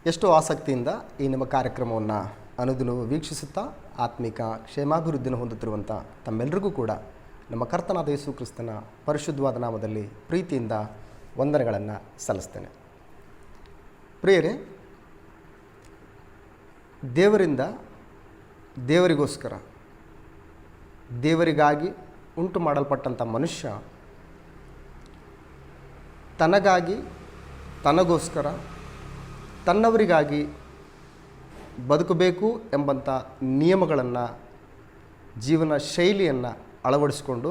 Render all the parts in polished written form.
ಎಷ್ಟೋ ಆಸಕ್ತಿಯಿಂದ ಈ ನಿಮ್ಮ ಕಾರ್ಯಕ್ರಮವನ್ನು ಅನುದಿನವೂ ವೀಕ್ಷಿಸುತ್ತಾ ಆತ್ಮಿಕ ಕ್ಷೇಮಾಭಿವೃದ್ಧಿಯನ್ನು ಹೊಂದುತ್ತಿರುವಂಥ ತಮ್ಮೆಲ್ಲರಿಗೂ ಕೂಡ ನಮ್ಮ ಕರ್ತನಾದ ಯೇಸು ಕ್ರಿಸ್ತನ ಪರಿಶುದ್ಧವಾದ ನಾಮದಲ್ಲಿ ಪ್ರೀತಿಯಿಂದ ವಂದನೆಗಳನ್ನು ಸಲ್ಲಿಸ್ತೇನೆ. ಪ್ರಿಯರೇ, ದೇವರಿಂದ ದೇವರಿಗೋಸ್ಕರ ದೇವರಿಗಾಗಿ ಉಂಟು ಮಾಡಲ್ಪಟ್ಟಂಥ ಮನುಷ್ಯ ತನಗಾಗಿ ತನಗೋಸ್ಕರ ತನ್ನವರಿಗಾಗಿ ಬದುಕಬೇಕು ಎಂಬಂಥ ನಿಯಮಗಳನ್ನು ಜೀವನ ಶೈಲಿಯನ್ನು ಅಳವಡಿಸಿಕೊಂಡು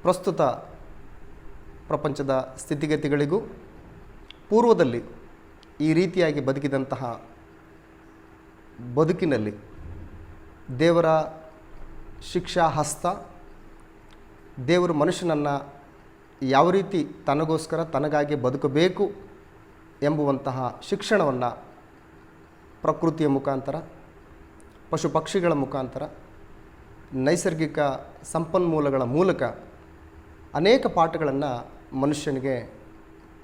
ಪ್ರಸ್ತುತ ಪ್ರಪಂಚದ ಸ್ಥಿತಿಗತಿಗಳಿಗೂ ಪೂರ್ವದಲ್ಲಿ ಈ ರೀತಿಯಾಗಿ ಬದುಕಿದಂತಹ ಬದುಕಿನಲ್ಲಿ ದೇವರ ಶಿಕ್ಷಾ ಹಸ್ತ, ದೇವರು ಮನುಷ್ಯನನ್ನು ಯಾವ ರೀತಿ ತನಗೋಸ್ಕರ ತನಗಾಗಿ ಬದುಕಬೇಕು ಎಂಬುವಂತಹ ಶಿಕ್ಷಣವನ್ನು ಪ್ರಕೃತಿಯ ಮುಖಾಂತರ, ಪಶು ಪಕ್ಷಿಗಳ ಮುಖಾಂತರ, ನೈಸರ್ಗಿಕ ಸಂಪನ್ಮೂಲಗಳ ಮೂಲಕ ಅನೇಕ ಪಾಠಗಳನ್ನು ಮನುಷ್ಯನಿಗೆ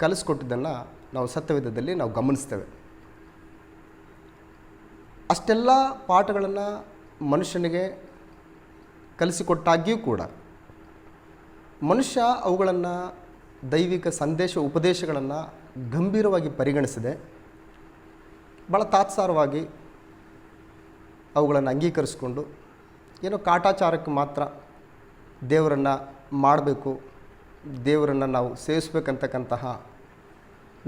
ಕಲಿಸ್ಕೊಟ್ಟಿದ್ದನ್ನು ನಾವು ಸತ್ಯವೇದದಲ್ಲಿ ನಾವು ಗಮನಿಸ್ತೇವೆ. ಅಷ್ಟೆಲ್ಲ ಪಾಠಗಳನ್ನು ಮನುಷ್ಯನಿಗೆ ಕಲಿಸಿಕೊಟ್ಟಾಗಿಯೂ ಕೂಡ ಮನುಷ್ಯ ಅವುಗಳನ್ನು ದೈವಿಕ ಸಂದೇಶ ಉಪದೇಶಗಳನ್ನು ಗಂಭೀರವಾಗಿ ಪರಿಗಣಿಸಿದೆ, ಭಾಳ ತಾತ್ಸಾರವಾಗಿ ಅವುಗಳನ್ನು ಅಂಗೀಕರಿಸಿಕೊಂಡು ಏನೋ ಕಾಟಾಚಾರಕ್ಕೆ ಮಾತ್ರ ದೇವರನ್ನು ಮಾಡಬೇಕು, ದೇವರನ್ನು ನಾವು ಸೇವಿಸಬೇಕಂತಕ್ಕಂತಹ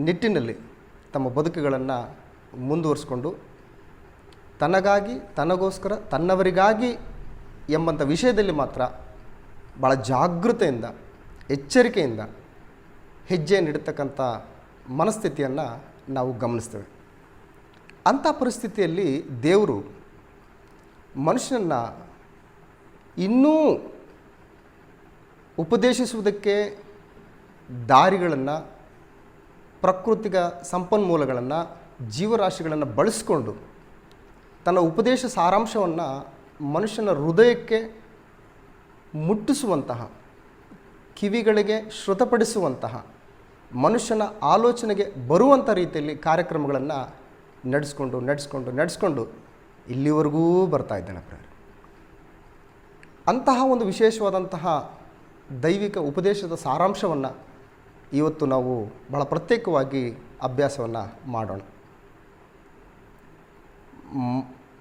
ನಿಟ್ಟಿನಲ್ಲಿ ತಮ್ಮ ಬದುಕುಗಳನ್ನು ಮುಂದುವರಿಸ್ಕೊಂಡು ತನಗಾಗಿ ತನಗೋಸ್ಕರ ತನ್ನವರಿಗಾಗಿ ಎಂಬಂಥ ವಿಷಯದಲ್ಲಿ ಮಾತ್ರ ಭಾಳ ಜಾಗೃತೆಯಿಂದ ಎಚ್ಚರಿಕೆಯಿಂದ ಹೆಜ್ಜೆ ನೀಡತಕ್ಕಂಥ ಮನಸ್ಥಿತಿಯನ್ನು ನಾವು ಗಮನಿಸ್ತೇವೆ. ಅಂಥ ಪರಿಸ್ಥಿತಿಯಲ್ಲಿ ದೇವರು ಮನುಷ್ಯನನ್ನು ಇನ್ನೂ ಉಪದೇಶಿಸುವುದಕ್ಕೆ ದಾರಿಗಳನ್ನು, ಪ್ರಾಕೃತಿಕ ಸಂಪನ್ಮೂಲಗಳನ್ನು, ಜೀವರಾಶಿಗಳನ್ನು ಬಳಸಿಕೊಂಡು ತನ್ನ ಉಪದೇಶ ಸಾರಾಂಶವನ್ನು ಮನುಷ್ಯನ ಹೃದಯಕ್ಕೆ ಮುಟ್ಟಿಸುವಂತಹ, ಕಿವಿಗಳಿಗೆ ಶ್ರುತಪಡಿಸುವಂತಹ, ಮನುಷ್ಯನ ಆಲೋಚನೆಗೆ ಬರುವಂಥ ರೀತಿಯಲ್ಲಿ ಕಾರ್ಯಕ್ರಮಗಳನ್ನು ನಡೆಸ್ಕೊಂಡು ಇಲ್ಲಿವರೆಗೂ ಬರ್ತಾ ಇದ್ದೇನೆ. ಅಂತಹ ಒಂದು ವಿಶೇಷವಾದಂತಹ ದೈವಿಕ ಉಪದೇಶದ ಸಾರಾಂಶವನ್ನು ಇವತ್ತು ನಾವು ಬಹಳ ಪ್ರತ್ಯೇಕವಾಗಿ ಅಭ್ಯಾಸವನ್ನು ಮಾಡೋಣ.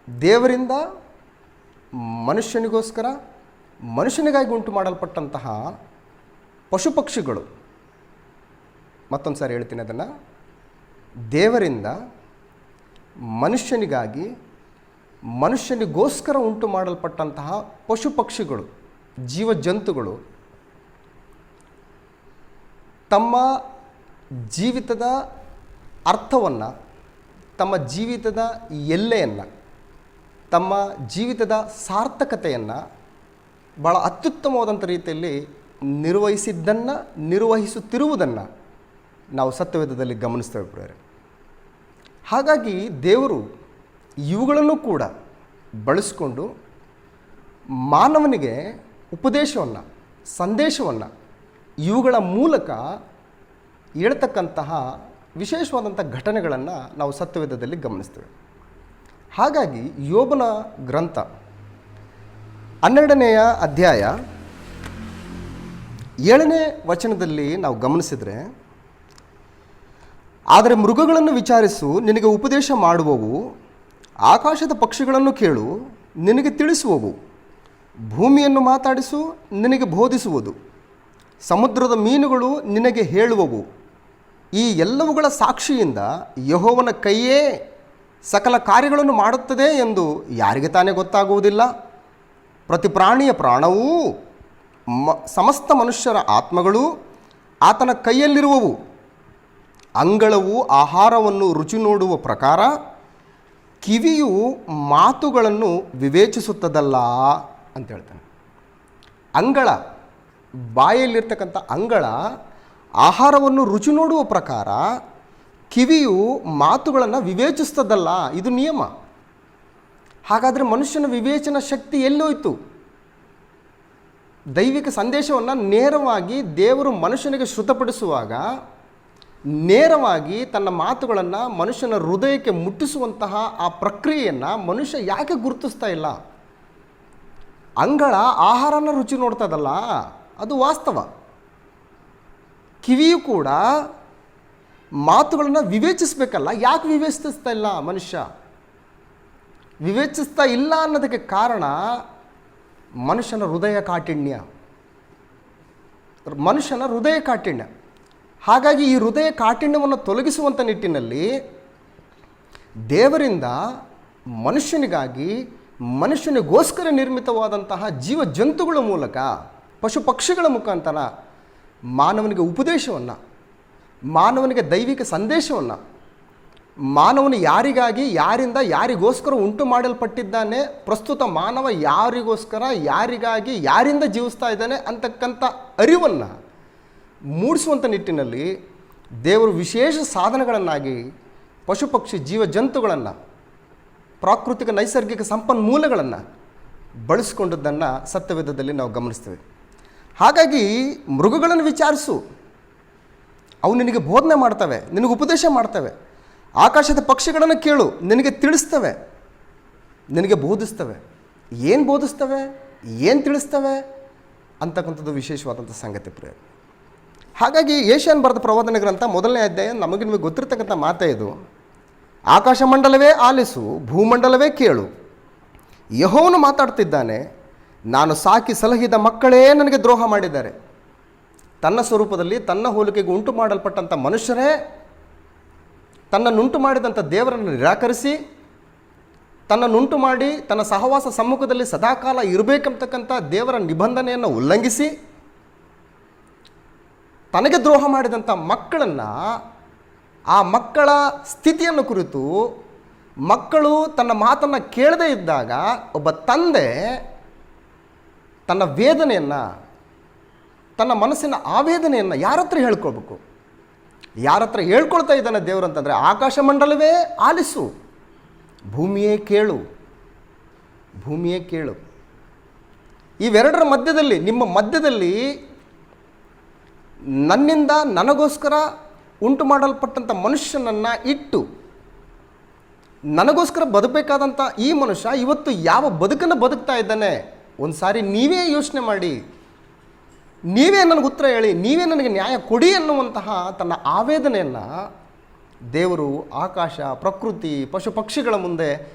ದೇವರಿಂದ ಮನುಷ್ಯನಿಗೋಸ್ಕರ ಮನುಷ್ಯನಿಗಾಗಿ ಉಂಟು ಮಾಡಲ್ಪಟ್ಟಂತಹ ಪಶು ಪಕ್ಷಿಗಳು, ಮತ್ತೊಂದು ಸಾರಿ ಹೇಳ್ತೀನಿ ಅದನ್ನು, ದೇವರಿಂದ ಮನುಷ್ಯನಿಗಾಗಿ ಮನುಷ್ಯನಿಗೋಸ್ಕರ ಉಂಟು ಮಾಡಲ್ಪಟ್ಟಂತಹ ಪಶು ಪಕ್ಷಿಗಳು, ಜೀವ ಜಂತುಗಳು ತಮ್ಮ ಜೀವಿತದ ಅರ್ಥವನ್ನು, ತಮ್ಮ ಜೀವಿತದ ಎಲ್ಲೆಯನ್ನು, ತಮ್ಮ ಜೀವಿತದ ಸಾರ್ಥಕತೆಯನ್ನು ಭಾಳ ಅತ್ಯುತ್ತಮವಾದಂಥ ರೀತಿಯಲ್ಲಿ ನಿರ್ವಹಿಸುತ್ತಿರುವುದನ್ನು ನಾವು ಸತ್ಯವೇದದಲ್ಲಿ ಗಮನಿಸ್ತೇವೆ ಪ್ರಿಯರೇ. ಹಾಗಾಗಿ ದೇವರು ಇವುಗಳನ್ನು ಕೂಡ ಬಳಸಿಕೊಂಡು ಮಾನವನಿಗೆ ಉಪದೇಶವನ್ನು, ಸಂದೇಶವನ್ನು ಇವುಗಳ ಮೂಲಕ ಹೇಳ್ತಕ್ಕಂತಹ ವಿಶೇಷವಾದಂಥ ಘಟನೆಗಳನ್ನು ನಾವು ಸತ್ಯವೇದದಲ್ಲಿ ಗಮನಿಸ್ತೇವೆ. ಹಾಗಾಗಿ ಯೋಬನ ಗ್ರಂಥ 12ನೇ ಅಧ್ಯಾಯ 7ನೇ ವಚನದಲ್ಲಿ ನಾವು ಗಮನಿಸಿದರೆ, ಆದರೆ ಮೃಗಗಳನ್ನು ವಿಚಾರಿಸು, ನಿನಗೆ ಉಪದೇಶ ಮಾಡುವವು, ಆಕಾಶದ ಪಕ್ಷಿಗಳನ್ನು ಕೇಳು, ನಿನಗೆ ತಿಳಿಸುವವು, ಭೂಮಿಯನ್ನು ಮಾತಾಡಿಸು, ನಿನಗೆ ಬೋಧಿಸುವುದು, ಸಮುದ್ರದ ಮೀನುಗಳು ನಿನಗೆ ಹೇಳುವವು. ಈ ಎಲ್ಲವುಗಳ ಸಾಕ್ಷಿಯಿಂದ ಯೆಹೋವನ ಕೈಯೇ ಸಕಲ ಕಾರ್ಯಗಳನ್ನು ಮಾಡುತ್ತದೆ ಎಂದು ಯಾರಿಗೆ ತಾನೇ ಗೊತ್ತಾಗುವುದಿಲ್ಲ? ಪ್ರತಿ ಪ್ರಾಣಿಯ ಪ್ರಾಣವೂ ಸಮಸ್ತ ಮನುಷ್ಯರ ಆತ್ಮಗಳು ಆತನ ಕೈಯಲ್ಲಿರುವವು. ಅಂಗಳವು ಆಹಾರವನ್ನು ರುಚಿ ನೋಡುವ ಪ್ರಕಾರ ಕಿವಿಯು ಮಾತುಗಳನ್ನು ವಿವೇಚಿಸುತ್ತದಲ್ಲ ಅಂತ ಹೇಳ್ತಾನೆ. ಅಂಗಳ, ಬಾಯಲ್ಲಿರ್ತಕ್ಕಂಥ ಅಂಗಳ ಆಹಾರವನ್ನು ರುಚಿ ನೋಡುವ ಪ್ರಕಾರ ಕಿವಿಯು ಮಾತುಗಳನ್ನು ವಿವೇಚಿಸ್ತದಲ್ಲ, ಇದು ನಿಯಮ. ಹಾಗಾದರೆ ಮನುಷ್ಯನ ವಿವೇಚನಾ ಶಕ್ತಿ ಎಲ್ಲೋಯ್ತು? ದೈವಿಕ ಸಂದೇಶವನ್ನು ನೇರವಾಗಿ ದೇವರು ಮನುಷ್ಯನಿಗೆ ಶ್ರುತಪಡಿಸುವಾಗ ನೇರವಾಗಿ ತನ್ನ ಮಾತುಗಳನ್ನು ಮನುಷ್ಯನ ಹೃದಯಕ್ಕೆ ಮುಟ್ಟಿಸುವಂತಹ ಆ ಪ್ರಕ್ರಿಯೆಯನ್ನು ಮನುಷ್ಯ ಯಾಕೆ ಗುರುತಿಸ್ತಾ ಇಲ್ಲ? ಅಂಗಳ ಆಹಾರನ ರುಚಿ ನೋಡ್ತದಲ್ಲ, ಅದು ವಾಸ್ತವ. ಕಿವಿಯು ಕೂಡ ಮಾತುಗಳನ್ನು ವಿವೇಚಿಸಬೇಕಲ್ಲ, ಯಾಕೆ ವಿವೇಚಿಸ್ತಾ ಇಲ್ಲ ಮನುಷ್ಯ? ವಿವೇಚಿಸ್ತಾ ಇಲ್ಲ ಅನ್ನೋದಕ್ಕೆ ಕಾರಣ ಮನುಷ್ಯನ ಹೃದಯ ಕಾಠಿಣ್ಯ. ಹಾಗಾಗಿ ಈ ಹೃದಯ ಕಾಠಿಣ್ಯವನ್ನು ತೊಲಗಿಸುವಂಥ ನಿಟ್ಟಿನಲ್ಲಿ ದೇವರಿಂದ ಮನುಷ್ಯನಿಗೋಸ್ಕರ ನಿರ್ಮಿತವಾದಂತಹ ಜೀವ ಜಂತುಗಳ ಮೂಲಕ, ಪಶು ಪಕ್ಷಿಗಳ ಮುಖಾಂತರ ಮಾನವನಿಗೆ ಉಪದೇಶವನ್ನು, ಮಾನವನಿಗೆ ದೈವಿಕ ಸಂದೇಶವನ್ನು, ಮಾನವನು ಯಾರಿಂದ ಯಾರಿಗೋಸ್ಕರ ಉಂಟು ಮಾಡಲ್ಪಟ್ಟಿದ್ದಾನೆ, ಪ್ರಸ್ತುತ ಮಾನವ ಯಾರಿಗೋಸ್ಕರ ಯಾರಿಂದ ಜೀವಿಸ್ತಾ ಇದ್ದಾನೆ ಅಂತಕ್ಕಂಥ ಅರಿವನ್ನು ಮೂಡಿಸುವಂಥ ನಿಟ್ಟಿನಲ್ಲಿ ದೇವರು ವಿಶೇಷ ಸಾಧನಗಳನ್ನಾಗಿ ಪಶು ಪಕ್ಷಿ ಜೀವ ಜಂತುಗಳನ್ನು, ಪ್ರಾಕೃತಿಕ ನೈಸರ್ಗಿಕ ಸಂಪನ್ಮೂಲಗಳನ್ನು ಬಳಸಿಕೊಂಡದ್ದನ್ನು ಸತ್ಯವೇದದಲ್ಲಿ ನಾವು ಗಮನಿಸ್ತೇವೆ. ಹಾಗಾಗಿ ಮೃಗಗಳನ್ನು ವಿಚಾರಿಸು, ಅವು ನಿನಗೆ ಬೋಧನೆ ಮಾಡ್ತವೆ, ನಿನಗೆ ಉಪದೇಶ ಮಾಡ್ತವೆ. ಆಕಾಶದ ಪಕ್ಷಿಗಳನ್ನು ಕೇಳು, ನಿನಗೆ ತಿಳಿಸ್ತವೆ, ನಿನಗೆ ಬೋಧಿಸ್ತವೆ. ಏನು ಬೋಧಿಸ್ತವೆ, ಏನು ತಿಳಿಸ್ತವೆ ಅಂತಕ್ಕಂಥದ್ದು ವಿಶೇಷವಾದಂಥ ಸಂಗತಿ ಪ್ರಿಯ. ಹಾಗಾಗಿ ಏಷ್ಯನ್ ಬರೆದ ಪ್ರವಾದನೆ ಗ್ರಂಥ 1ನೇ ಅಧ್ಯಾಯ ನಿಮಗೆ ಗೊತ್ತಿರತಕ್ಕಂಥ ಮಾತೇ ಇದು. ಆಕಾಶ ಮಂಡಲವೇ ಆಲಿಸು, ಭೂಮಂಡಲವೇ ಕೇಳು, ಯೆಹೋವನು ಮಾತಾಡ್ತಿದ್ದಾನೆ, ನಾನು ಸಾಕಿ ಸಲಹಿದ ಮಕ್ಕಳೇ ನನಗೆ ದ್ರೋಹ ಮಾಡಿದ್ದಾರೆ. ತನ್ನ ಸ್ವರೂಪದಲ್ಲಿ ತನ್ನ ಹೋಲಿಕೆಗೆ ಉಂಟು ಮಾಡಲ್ಪಟ್ಟಂಥ ಮನುಷ್ಯರೇ ತನ್ನನ್ನುಂಟು ಮಾಡಿದಂಥ ದೇವರನ್ನು ನಿರಾಕರಿಸಿ, ತನ್ನನ್ನುಂಟು ಮಾಡಿ ತನ್ನ ಸಹವಾಸ ಸಮ್ಮುಖದಲ್ಲಿ ಸದಾಕಾಲ ಇರಬೇಕಂತಕ್ಕಂಥ ದೇವರ ನಿಬಂಧನೆಯನ್ನು ಉಲ್ಲಂಘಿಸಿ ತನಗೆ ದ್ರೋಹ ಮಾಡಿದಂಥ ಮಕ್ಕಳನ್ನು, ಆ ಮಕ್ಕಳ ಸ್ಥಿತಿಯನ್ನು ಕುರಿತು, ಮಕ್ಕಳು ತನ್ನ ಮಾತನ್ನು ಕೇಳದೇ ಇದ್ದಾಗ ಒಬ್ಬ ತಂದೆ ತನ್ನ ವೇದನೆಯನ್ನು, ತನ್ನ ಮನಸ್ಸಿನ ಆವೇದನೆಯನ್ನು ಯಾರ ಹತ್ರ ಹೇಳ್ಕೊಳ್ಬೇಕು? ಯಾರ ಹತ್ರ ಹೇಳ್ಕೊಳ್ತಾ ಇದ್ದಾನೆ ದೇವರು ಅಂತಂದರೆ, ಆಕಾಶ ಮಂಡಲವೇ ಆಲಿಸು, ಭೂಮಿಯೇ ಕೇಳು. ಇವೆರಡರ ಮಧ್ಯದಲ್ಲಿ, ನಿಮ್ಮ ಮಧ್ಯದಲ್ಲಿ ನನ್ನಿಂದ ನನಗೋಸ್ಕರ ಉಂಟು ಮಾಡಲ್ಪಟ್ಟಂಥ ಮನುಷ್ಯನನ್ನು ಇಟ್ಟು ನನಗೋಸ್ಕರ ಬದುಕಬೇಕಾದಂಥ ಈ ಮನುಷ್ಯ ಇವತ್ತು ಯಾವ ಬದುಕನ್ನು ಬದುಕ್ತಾ ಇದ್ದಾನೆ? ಒಂದು ಸಾರಿ ನೀವೇ ಯೋಚನೆ ಮಾಡಿ, ನೀವೇ ನನಗೆ ಉತ್ತರ ಹೇಳಿ, ನೀವೇ ನನಗೆ ನ್ಯಾಯ ಕೊಡಿ ಅನ್ನುವಂತಹ ತನ್ನ ಆವೇದನೆಯನ್ನು ದೇವರು ಆಕಾಶ, ಪ್ರಕೃತಿ, ಪಶು ಪಕ್ಷಿಗಳ ಮುಂದೆ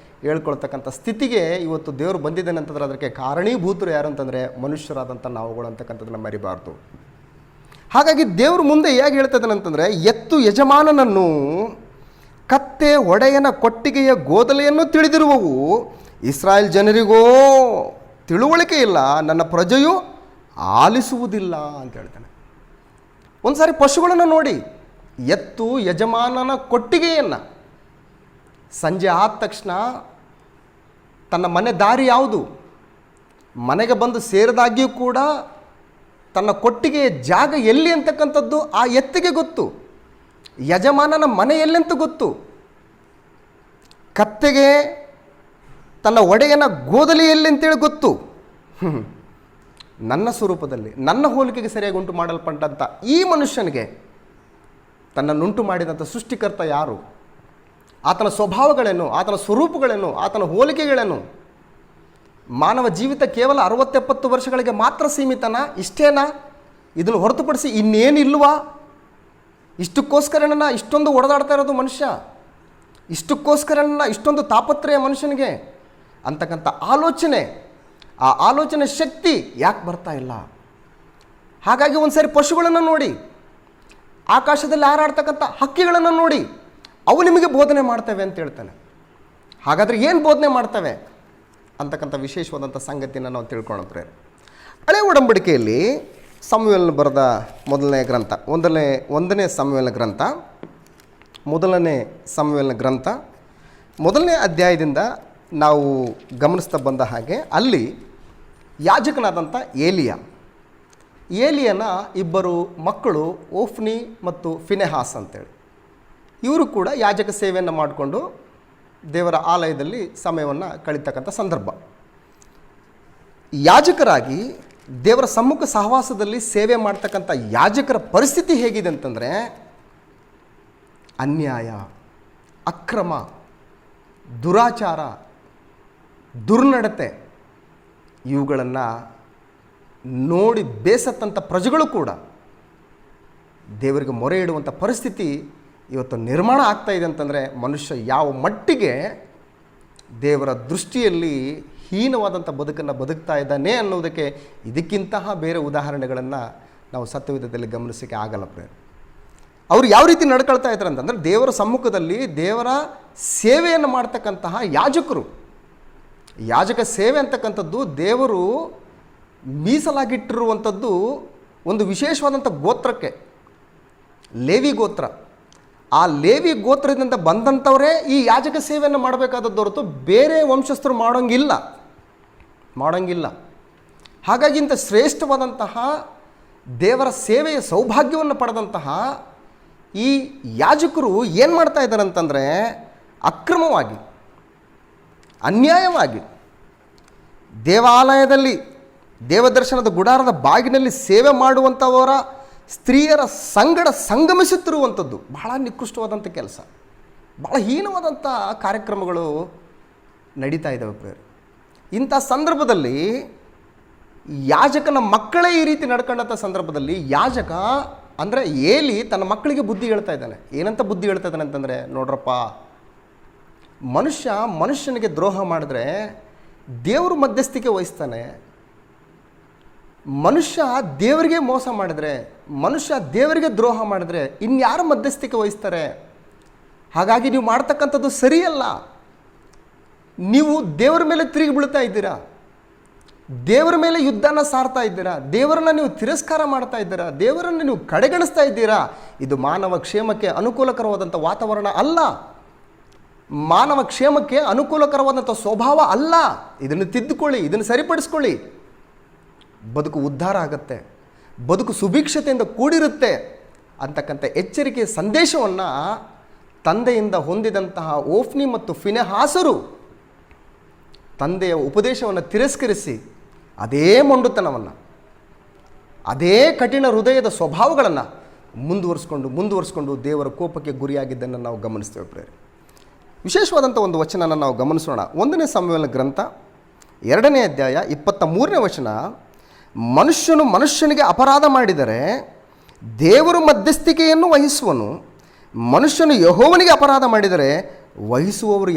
ಹೇಳ್ಕೊಳ್ತಕ್ಕಂಥ ಸ್ಥಿತಿಗೆ ಇವತ್ತು ದೇವರು ಬಂದಿದ್ದಾನೆ ಅಂತಂದ್ರೆ ಅದಕ್ಕೆ ಕಾರಣೀಭೂತರು ಯಾರು ಅಂತಂದರೆ ಮನುಷ್ಯರಾದಂಥ ನಾವುಗಳು ಅಂತಕ್ಕಂಥದ್ದನ್ನು ಮರಿಬಾರ್ದು. ಹಾಗಾಗಿ ದೇವರು ಮುಂದೆ ಹೇಗೆ ಹೇಳ್ತಾ ಇದ್ದಾನೆ ಅಂತಂದರೆ, ಎತ್ತು ಯಜಮಾನನನ್ನು, ಕತ್ತೆ ಒಡೆಯನ ಕೊಟ್ಟಿಗೆಯ ಗೋದಲೆಯನ್ನು ತಿಳಿದಿರುವವು, ಇಸ್ರಾಯೇಲ್ ಜನರಿಗೋ ತಿಳುವಳಿಕೆ ಇಲ್ಲ, ನನ್ನ ಪ್ರಜೆಯು ಆಲಿಸುವುದಿಲ್ಲ ಅಂತ ಹೇಳ್ತಾನೆ. ಒಂದು ಸಾರಿ ಪಶುಗಳನ್ನು ನೋಡಿ, ಎತ್ತು ಯಜಮಾನನ ಕೊಟ್ಟಿಗೆಯನ್ನು ಸಂಜೆ ಆದ ತಕ್ಷಣ ತನ್ನ ಮನೆ ದಾರಿ ಯಾವುದು, ಮನೆಗೆ ಬಂದು ಸೇರಿದಾಗ್ಯೂ ಕೂಡ ತನ್ನ ಕೊಟ್ಟಿಗೆಯ ಜಾಗ ಎಲ್ಲಿ ಅಂತಕ್ಕಂಥದ್ದು ಆ ಎತ್ತಿಗೆ ಗೊತ್ತು, ಯಜಮಾನನ ಮನೆ ಎಲ್ಲಂತ ಗೊತ್ತು. ಕತ್ತೆಗೆ ತನ್ನ ಒಡೆಯನ ಗೋದಲಿ ಎಲ್ಲಿ ಅಂತೇಳಿ ಗೊತ್ತು. ನನ್ನ ಸ್ವರೂಪದಲ್ಲಿ ನನ್ನ ಹೋಲಿಕೆಗೆ ಸರಿಯಾಗಿ ಉಂಟು ಮಾಡಲ್ಪಟ್ಟಂಥ ಈ ಮನುಷ್ಯನಿಗೆ ತನ್ನನ್ನುಂಟು ಮಾಡಿದಂಥ ಸೃಷ್ಟಿಕರ್ತ ಯಾರು, ಆತನ ಸ್ವಭಾವಗಳೇನು, ಆತನ ಸ್ವರೂಪಗಳೇನು, ಆತನ ಹೋಲಿಕೆಗಳೇನು? ಮಾನವ ಜೀವಿತ ಕೇವಲ 60-70 ವರ್ಷಗಳಿಗೆ ಮಾತ್ರ ಸೀಮಿತನಾ? ಇಷ್ಟೇನಾ? ಇದನ್ನು ಹೊರತುಪಡಿಸಿ ಇನ್ನೇನಿಲ್ವಾ? ಇಷ್ಟಕ್ಕೋಸ್ಕರನ ಇಷ್ಟೊಂದು ಒಡೆದಾಡ್ತಾ ಇರೋದು ಮನುಷ್ಯ, ಇಷ್ಟಕ್ಕೋಸ್ಕರನ ಇಷ್ಟೊಂದು ತಾಪತ್ರಯ ಮನುಷ್ಯನಿಗೆ ಅಂತಕ್ಕಂಥ ಆಲೋಚನೆ, ಆ ಆಲೋಚನೆ ಶಕ್ತಿ ಯಾಕೆ ಬರ್ತಾ ಇಲ್ಲ? ಹಾಗಾಗಿ ಒಂದು ಸಾರಿ ಪಶುಗಳನ್ನು ನೋಡಿ, ಆಕಾಶದಲ್ಲಿ ಹಾರಾಡ್ತಕ್ಕಂಥ ಹಕ್ಕಿಗಳನ್ನು ನೋಡಿ, ಅವು ನಿಮಗೆ ಬೋಧನೆ ಮಾಡ್ತವೆ ಅಂತ ಹೇಳ್ತಾನೆ. ಹಾಗಾದರೆ ಏನು ಬೋಧನೆ ಮಾಡ್ತವೆ ಅಂತಕ್ಕಂಥ ವಿಶೇಷವಾದಂಥ ಸಂಗತಿಯನ್ನು ನಾವು ತಿಳ್ಕೊಳ್ಳೋದ್ರೆ, ಹಳೆ ಒಡಂಬಡಿಕೆಯಲ್ಲಿ ಸಮುವೇಲನ ಬರೆದ ಒಂದನೇ ಸಮುವೇಲನ ಗ್ರಂಥ 1ನೇ ಅಧ್ಯಾಯದಿಂದ ನಾವು ಗಮನಿಸ್ತಾ ಬಂದ ಹಾಗೆ ಅಲ್ಲಿ ಯಾಜಕನಾದಂಥ ಏಲಿಯನ ಇಬ್ಬರು ಮಕ್ಕಳು ಓಫ್ನಿ ಮತ್ತು ಫಿನೆಹಾಸ್ ಅಂತೇಳಿ, ಇವರು ಕೂಡ ಯಾಜಕ ಸೇವೆಯನ್ನು ಮಾಡಿಕೊಂಡು ದೇವರ ಆಲಯದಲ್ಲಿ ಸಮಯವನ್ನು ಕಳೀತಕ್ಕಂಥ ಸಂದರ್ಭ. ಯಾಜಕರಾಗಿ ದೇವರ ಸಮ್ಮುಖ ಸಹವಾಸದಲ್ಲಿ ಸೇವೆ ಮಾಡ್ತಕ್ಕಂಥ ಯಾಜಕರ ಪರಿಸ್ಥಿತಿ ಹೇಗಿದೆ ಅಂತಂದರೆ, ಅನ್ಯಾಯ, ಅಕ್ರಮ, ದುರಾಚಾರ, ದುರ್ನಡತೆ ಇವುಗಳನ್ನು ನೋಡಿ ಬೇಸತ್ತಂಥ ಪ್ರಜೆಗಳು ಕೂಡ ದೇವರಿಗೆ ಮೊರೆ ಇಡುವಂಥ ಪರಿಸ್ಥಿತಿ ಇವತ್ತು ನಿರ್ಮಾಣ ಆಗ್ತಾ ಇದೆ ಅಂತಂದರೆ ಮನುಷ್ಯ ಯಾವ ಮಟ್ಟಿಗೆ ದೇವರ ದೃಷ್ಟಿಯಲ್ಲಿ ಹೀನವಾದಂಥ ಬದುಕನ್ನು ಬದುಕ್ತಾ ಇದ್ದಾನೆ ಅನ್ನೋದಕ್ಕೆ ಇದಕ್ಕಿಂತಹ ಬೇರೆ ಉದಾಹರಣೆಗಳನ್ನು ನಾವು ಸತ್ಯವೇದದಲ್ಲಿ ಗಮನಿಸೋಕ್ಕೆ ಆಗಲ್ಲ ಪ್ರೇರೆ. ಅವರು ಯಾವ ರೀತಿ ನಡ್ಕೊಳ್ತಾ ಇದ್ದಾರೆ ಅಂತಂದರೆ ದೇವರ ಸಮ್ಮುಖದಲ್ಲಿ ದೇವರ ಸೇವೆಯನ್ನು ಮಾಡ್ತಕ್ಕಂತಹ ಯಾಜಕರು. ಯಾಜಕ ಸೇವೆ ಅಂತಕ್ಕಂಥದ್ದು ದೇವರು ಮೀಸಲಾಗಿಟ್ಟಿರುವಂಥದ್ದು ಒಂದು ವಿಶೇಷವಾದಂಥ ಗೋತ್ರಕ್ಕೆ, ಲೇವಿ ಗೋತ್ರ. ಆ ಲೇವಿ ಗೋತ್ರದಿಂದ ಬಂದಂಥವರೇ ಈ ಯಾಜಕ ಸೇವೆಯನ್ನು ಮಾಡಬೇಕಾದದ್ದು ಹೊರತು ಬೇರೆ ವಂಶಸ್ಥರು ಮಾಡೋಂಗಿಲ್ಲ. ಹಾಗಾಗಿ ಇಂಥ ಶ್ರೇಷ್ಠವಾದಂತಹ ದೇವರ ಸೇವೆಯ ಸೌಭಾಗ್ಯವನ್ನು ಪಡೆದಂತಹ ಈ ಯಾಜಕರು ಏನು ಮಾಡ್ತಾ ಇದ್ದಾರೆ ಅಂತಂದರೆ ಅಕ್ರಮವಾಗಿ, ಅನ್ಯಾಯವಾಗಿ ದೇವಾಲಯದಲ್ಲಿ ದೇವದರ್ಶನದ ಗುಡಾರದ ಬಾಗಿನಲ್ಲಿ ಸೇವೆ ಮಾಡುವಂಥವರ ಸ್ತ್ರೀಯರ ಸಂಗಡ ಸಂಗಮಿಸುತ್ತಿರುವಂಥದ್ದು ಬಹಳ ನಿಕೃಷ್ಟವಾದಂಥ ಕೆಲಸ, ಬಹಳ ಹೀನವಾದಂಥ ಕಾರ್ಯಕ್ರಮಗಳು ನಡೀತಾ ಇದ್ದಾವೆ ಪ್ರೇರೆ. ಇಂಥ ಸಂದರ್ಭದಲ್ಲಿ ಯಾಜಕನ ಮಕ್ಕಳೇ ಈ ರೀತಿ ನಡ್ಕೊಂಡಂಥ ಸಂದರ್ಭದಲ್ಲಿ ಯಾಜಕ ಅಂದರೆ ಏಲಿ ತನ್ನ ಮಕ್ಕಳಿಗೆ ಬುದ್ಧಿ ಹೇಳ್ತಾ ಇದ್ದಾನೆ. ಏನಂತ ಬುದ್ಧಿ ಹೇಳ್ತಾ ಇದ್ದಾನೆ ಅಂತಂದರೆ, ನೋಡ್ರಪ್ಪ, ಮನುಷ್ಯನಿಗೆ ದ್ರೋಹ ಮಾಡಿದ್ರೆ ದೇವರು ಮಧ್ಯಸ್ಥಿಕೆ ವಹಿಸ್ತಾನೆ. ಮನುಷ್ಯ ದೇವರಿಗೆ ಮೋಸ ಮಾಡಿದರೆ, ಮನುಷ್ಯ ದೇವರಿಗೆ ದ್ರೋಹ ಮಾಡಿದರೆ ಇನ್ಯಾರು ಮಧ್ಯಸ್ಥಿಕೆ ವಹಿಸ್ತಾರೆ? ಹಾಗಾಗಿ ನೀವು ಮಾಡ್ತಕ್ಕಂಥದ್ದು ಸರಿಯಲ್ಲ. ನೀವು ದೇವರ ಮೇಲೆ ತಿರುಗಿ ಬೀಳ್ತಾ ಇದ್ದೀರಾ, ದೇವರ ಮೇಲೆ ಯುದ್ಧನ ಸಾರ್ತಾ ಇದ್ದೀರಾ, ದೇವರನ್ನು ನೀವು ತಿರಸ್ಕಾರ ಮಾಡ್ತಾ ಇದ್ದೀರಾ, ದೇವರನ್ನು ನೀವು ಕಡೆಗಣಿಸ್ತಾ ಇದ್ದೀರಾ. ಇದು ಮಾನವ ಕ್ಷೇಮಕ್ಕೆ ಅನುಕೂಲಕರವಾದಂಥ ವಾತಾವರಣ ಅಲ್ಲ, ಮಾನವ ಕ್ಷೇಮಕ್ಕೆ ಅನುಕೂಲಕರವಾದಂಥ ಸ್ವಭಾವ ಅಲ್ಲ. ಇದನ್ನು ತಿದ್ದುಕೊಳ್ಳಿ, ಇದನ್ನು ಸರಿಪಡಿಸ್ಕೊಳ್ಳಿ. ಬದುಕು ಉದ್ಧಾರ ಆಗುತ್ತೆ, ಬದುಕು ಸುಭಿಕ್ಷತೆಯಿಂದ ಕೂಡಿರುತ್ತೆ ಅಂತಕ್ಕಂಥ ಎಚ್ಚರಿಕೆಯ ಸಂದೇಶವನ್ನು ತಂದೆಯಿಂದ ಹೊಂದಿದಂತಹ ಓಫ್ನಿ ಮತ್ತು ಫಿನೆಹಾಸರು ತಂದೆಯ ಉಪದೇಶವನ್ನು ತಿರಸ್ಕರಿಸಿ ಅದೇ ಮೊಂಡುತನವನ್ನು, ಅದೇ ಕಠಿಣ ಹೃದಯದ ಸ್ವಭಾವಗಳನ್ನು ಮುಂದುವರಿಸ್ಕೊಂಡು ದೇವರ ಕೋಪಕ್ಕೆ ಗುರಿಯಾಗಿದ್ದನ್ನು ನಾವು ಗಮನಿಸ್ತೇವೆ ಪ್ರೇರೆ. ವಿಶೇಷವಾದಂಥ ಒಂದು ವಚನನ ನಾವು ಗಮನಿಸೋಣ. 1ನೇ ಸಮುವೇಲನ ಗ್ರಂಥ 2ನೇ ಅಧ್ಯಾಯ 23ನೇ ವಚನ. ಮನುಷ್ಯನು ಮನುಷ್ಯನಿಗೆ ಅಪರಾಧ ಮಾಡಿದರೆ ದೇವರು ಮಧ್ಯಸ್ಥಿಕೆಯನ್ನು ವಹಿಸುವನು, ಮನುಷ್ಯನು ಯೆಹೋವನಿಗೆ ಅಪರಾಧ ಮಾಡಿದರೆ ವಹಿಸುವವರು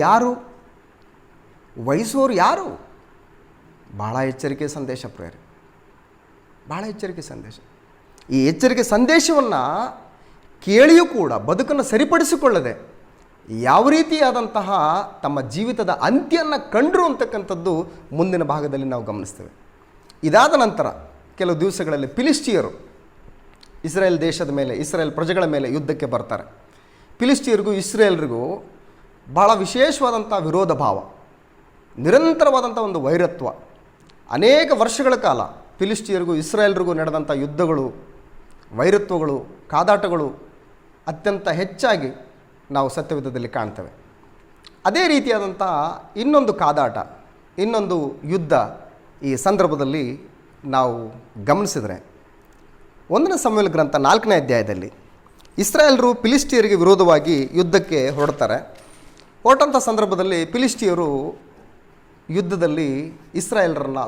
ಯಾರು? ಭಾಳ ಎಚ್ಚರಿಕೆ ಸಂದೇಶ ಪ್ರೇರೆ, ಭಾಳ ಎಚ್ಚರಿಕೆ ಸಂದೇಶ. ಈ ಎಚ್ಚರಿಕೆ ಸಂದೇಶವನ್ನು ಕೇಳಿಯೂ ಕೂಡ ಬದುಕನ್ನು ಸರಿಪಡಿಸಿಕೊಳ್ಳದೆ ಯಾವ ರೀತಿಯಾದಂತಹ ತಮ್ಮ ಜೀವಿತದ ಅಂತ್ಯವನ್ನು ಕಂಡರು ಅಂತಕ್ಕಂಥದ್ದು ಮುಂದಿನ ಭಾಗದಲ್ಲಿ ನಾವು ಗಮನಿಸ್ತೇವೆ. ಇದಾದ ನಂತರ ಕೆಲವು ದಿವಸಗಳಲ್ಲಿ ಫಿಲಿಸ್ಟಿಯರು ಇಸ್ರೇಲ್ ದೇಶದ ಮೇಲೆ, ಇಸ್ರೇಲ್ ಪ್ರಜೆಗಳ ಮೇಲೆ ಯುದ್ಧಕ್ಕೆ ಬರ್ತಾರೆ. ಫಿಲಿಸ್ಟಿಯರಿಗೂ ಇಸ್ರೇಲ್ರಿಗೂ ಭಾಳ ವಿಶೇಷವಾದಂಥ ವಿರೋಧ ಭಾವ, ನಿರಂತರವಾದಂಥ ಒಂದು ವೈರತ್ವ. ಅನೇಕ ವರ್ಷಗಳ ಕಾಲ ಫಿಲಿಸ್ಟಿಯರಿಗೂ ಇಸ್ರೇಲ್ರಿಗೂ ನಡೆದಂಥ ಯುದ್ಧಗಳು, ವೈರತ್ವಗಳು, ಕಾದಾಟಗಳು ಅತ್ಯಂತ ಹೆಚ್ಚಾಗಿ ನಾವು ಸತ್ಯವೇದದಲ್ಲಿ ಕಾಣ್ತೇವೆ. ಅದೇ ರೀತಿಯಾದಂಥ ಇನ್ನೊಂದು ಕಾದಾಟ, ಇನ್ನೊಂದು ಯುದ್ಧ ಈ ಸಂದರ್ಭದಲ್ಲಿ ನಾವು ಗಮನಿಸಿದರೆ 1ನೇ ಸಮುವೇಲ ಗ್ರಂಥ 4ನೇ ಅಧ್ಯಾಯದಲ್ಲಿ ಇಸ್ರಾಯೇಲರು ಫಿಲಿಸ್ಟಿಯರಿಗೆ ವಿರೋಧವಾಗಿ ಯುದ್ಧಕ್ಕೆ ಹೊರಟಂಥ ಸಂದರ್ಭದಲ್ಲಿ ಫಿಲಿಸ್ಟಿಯರು ಯುದ್ಧದಲ್ಲಿ ಇಸ್ರಾಯೇಲರನ್ನು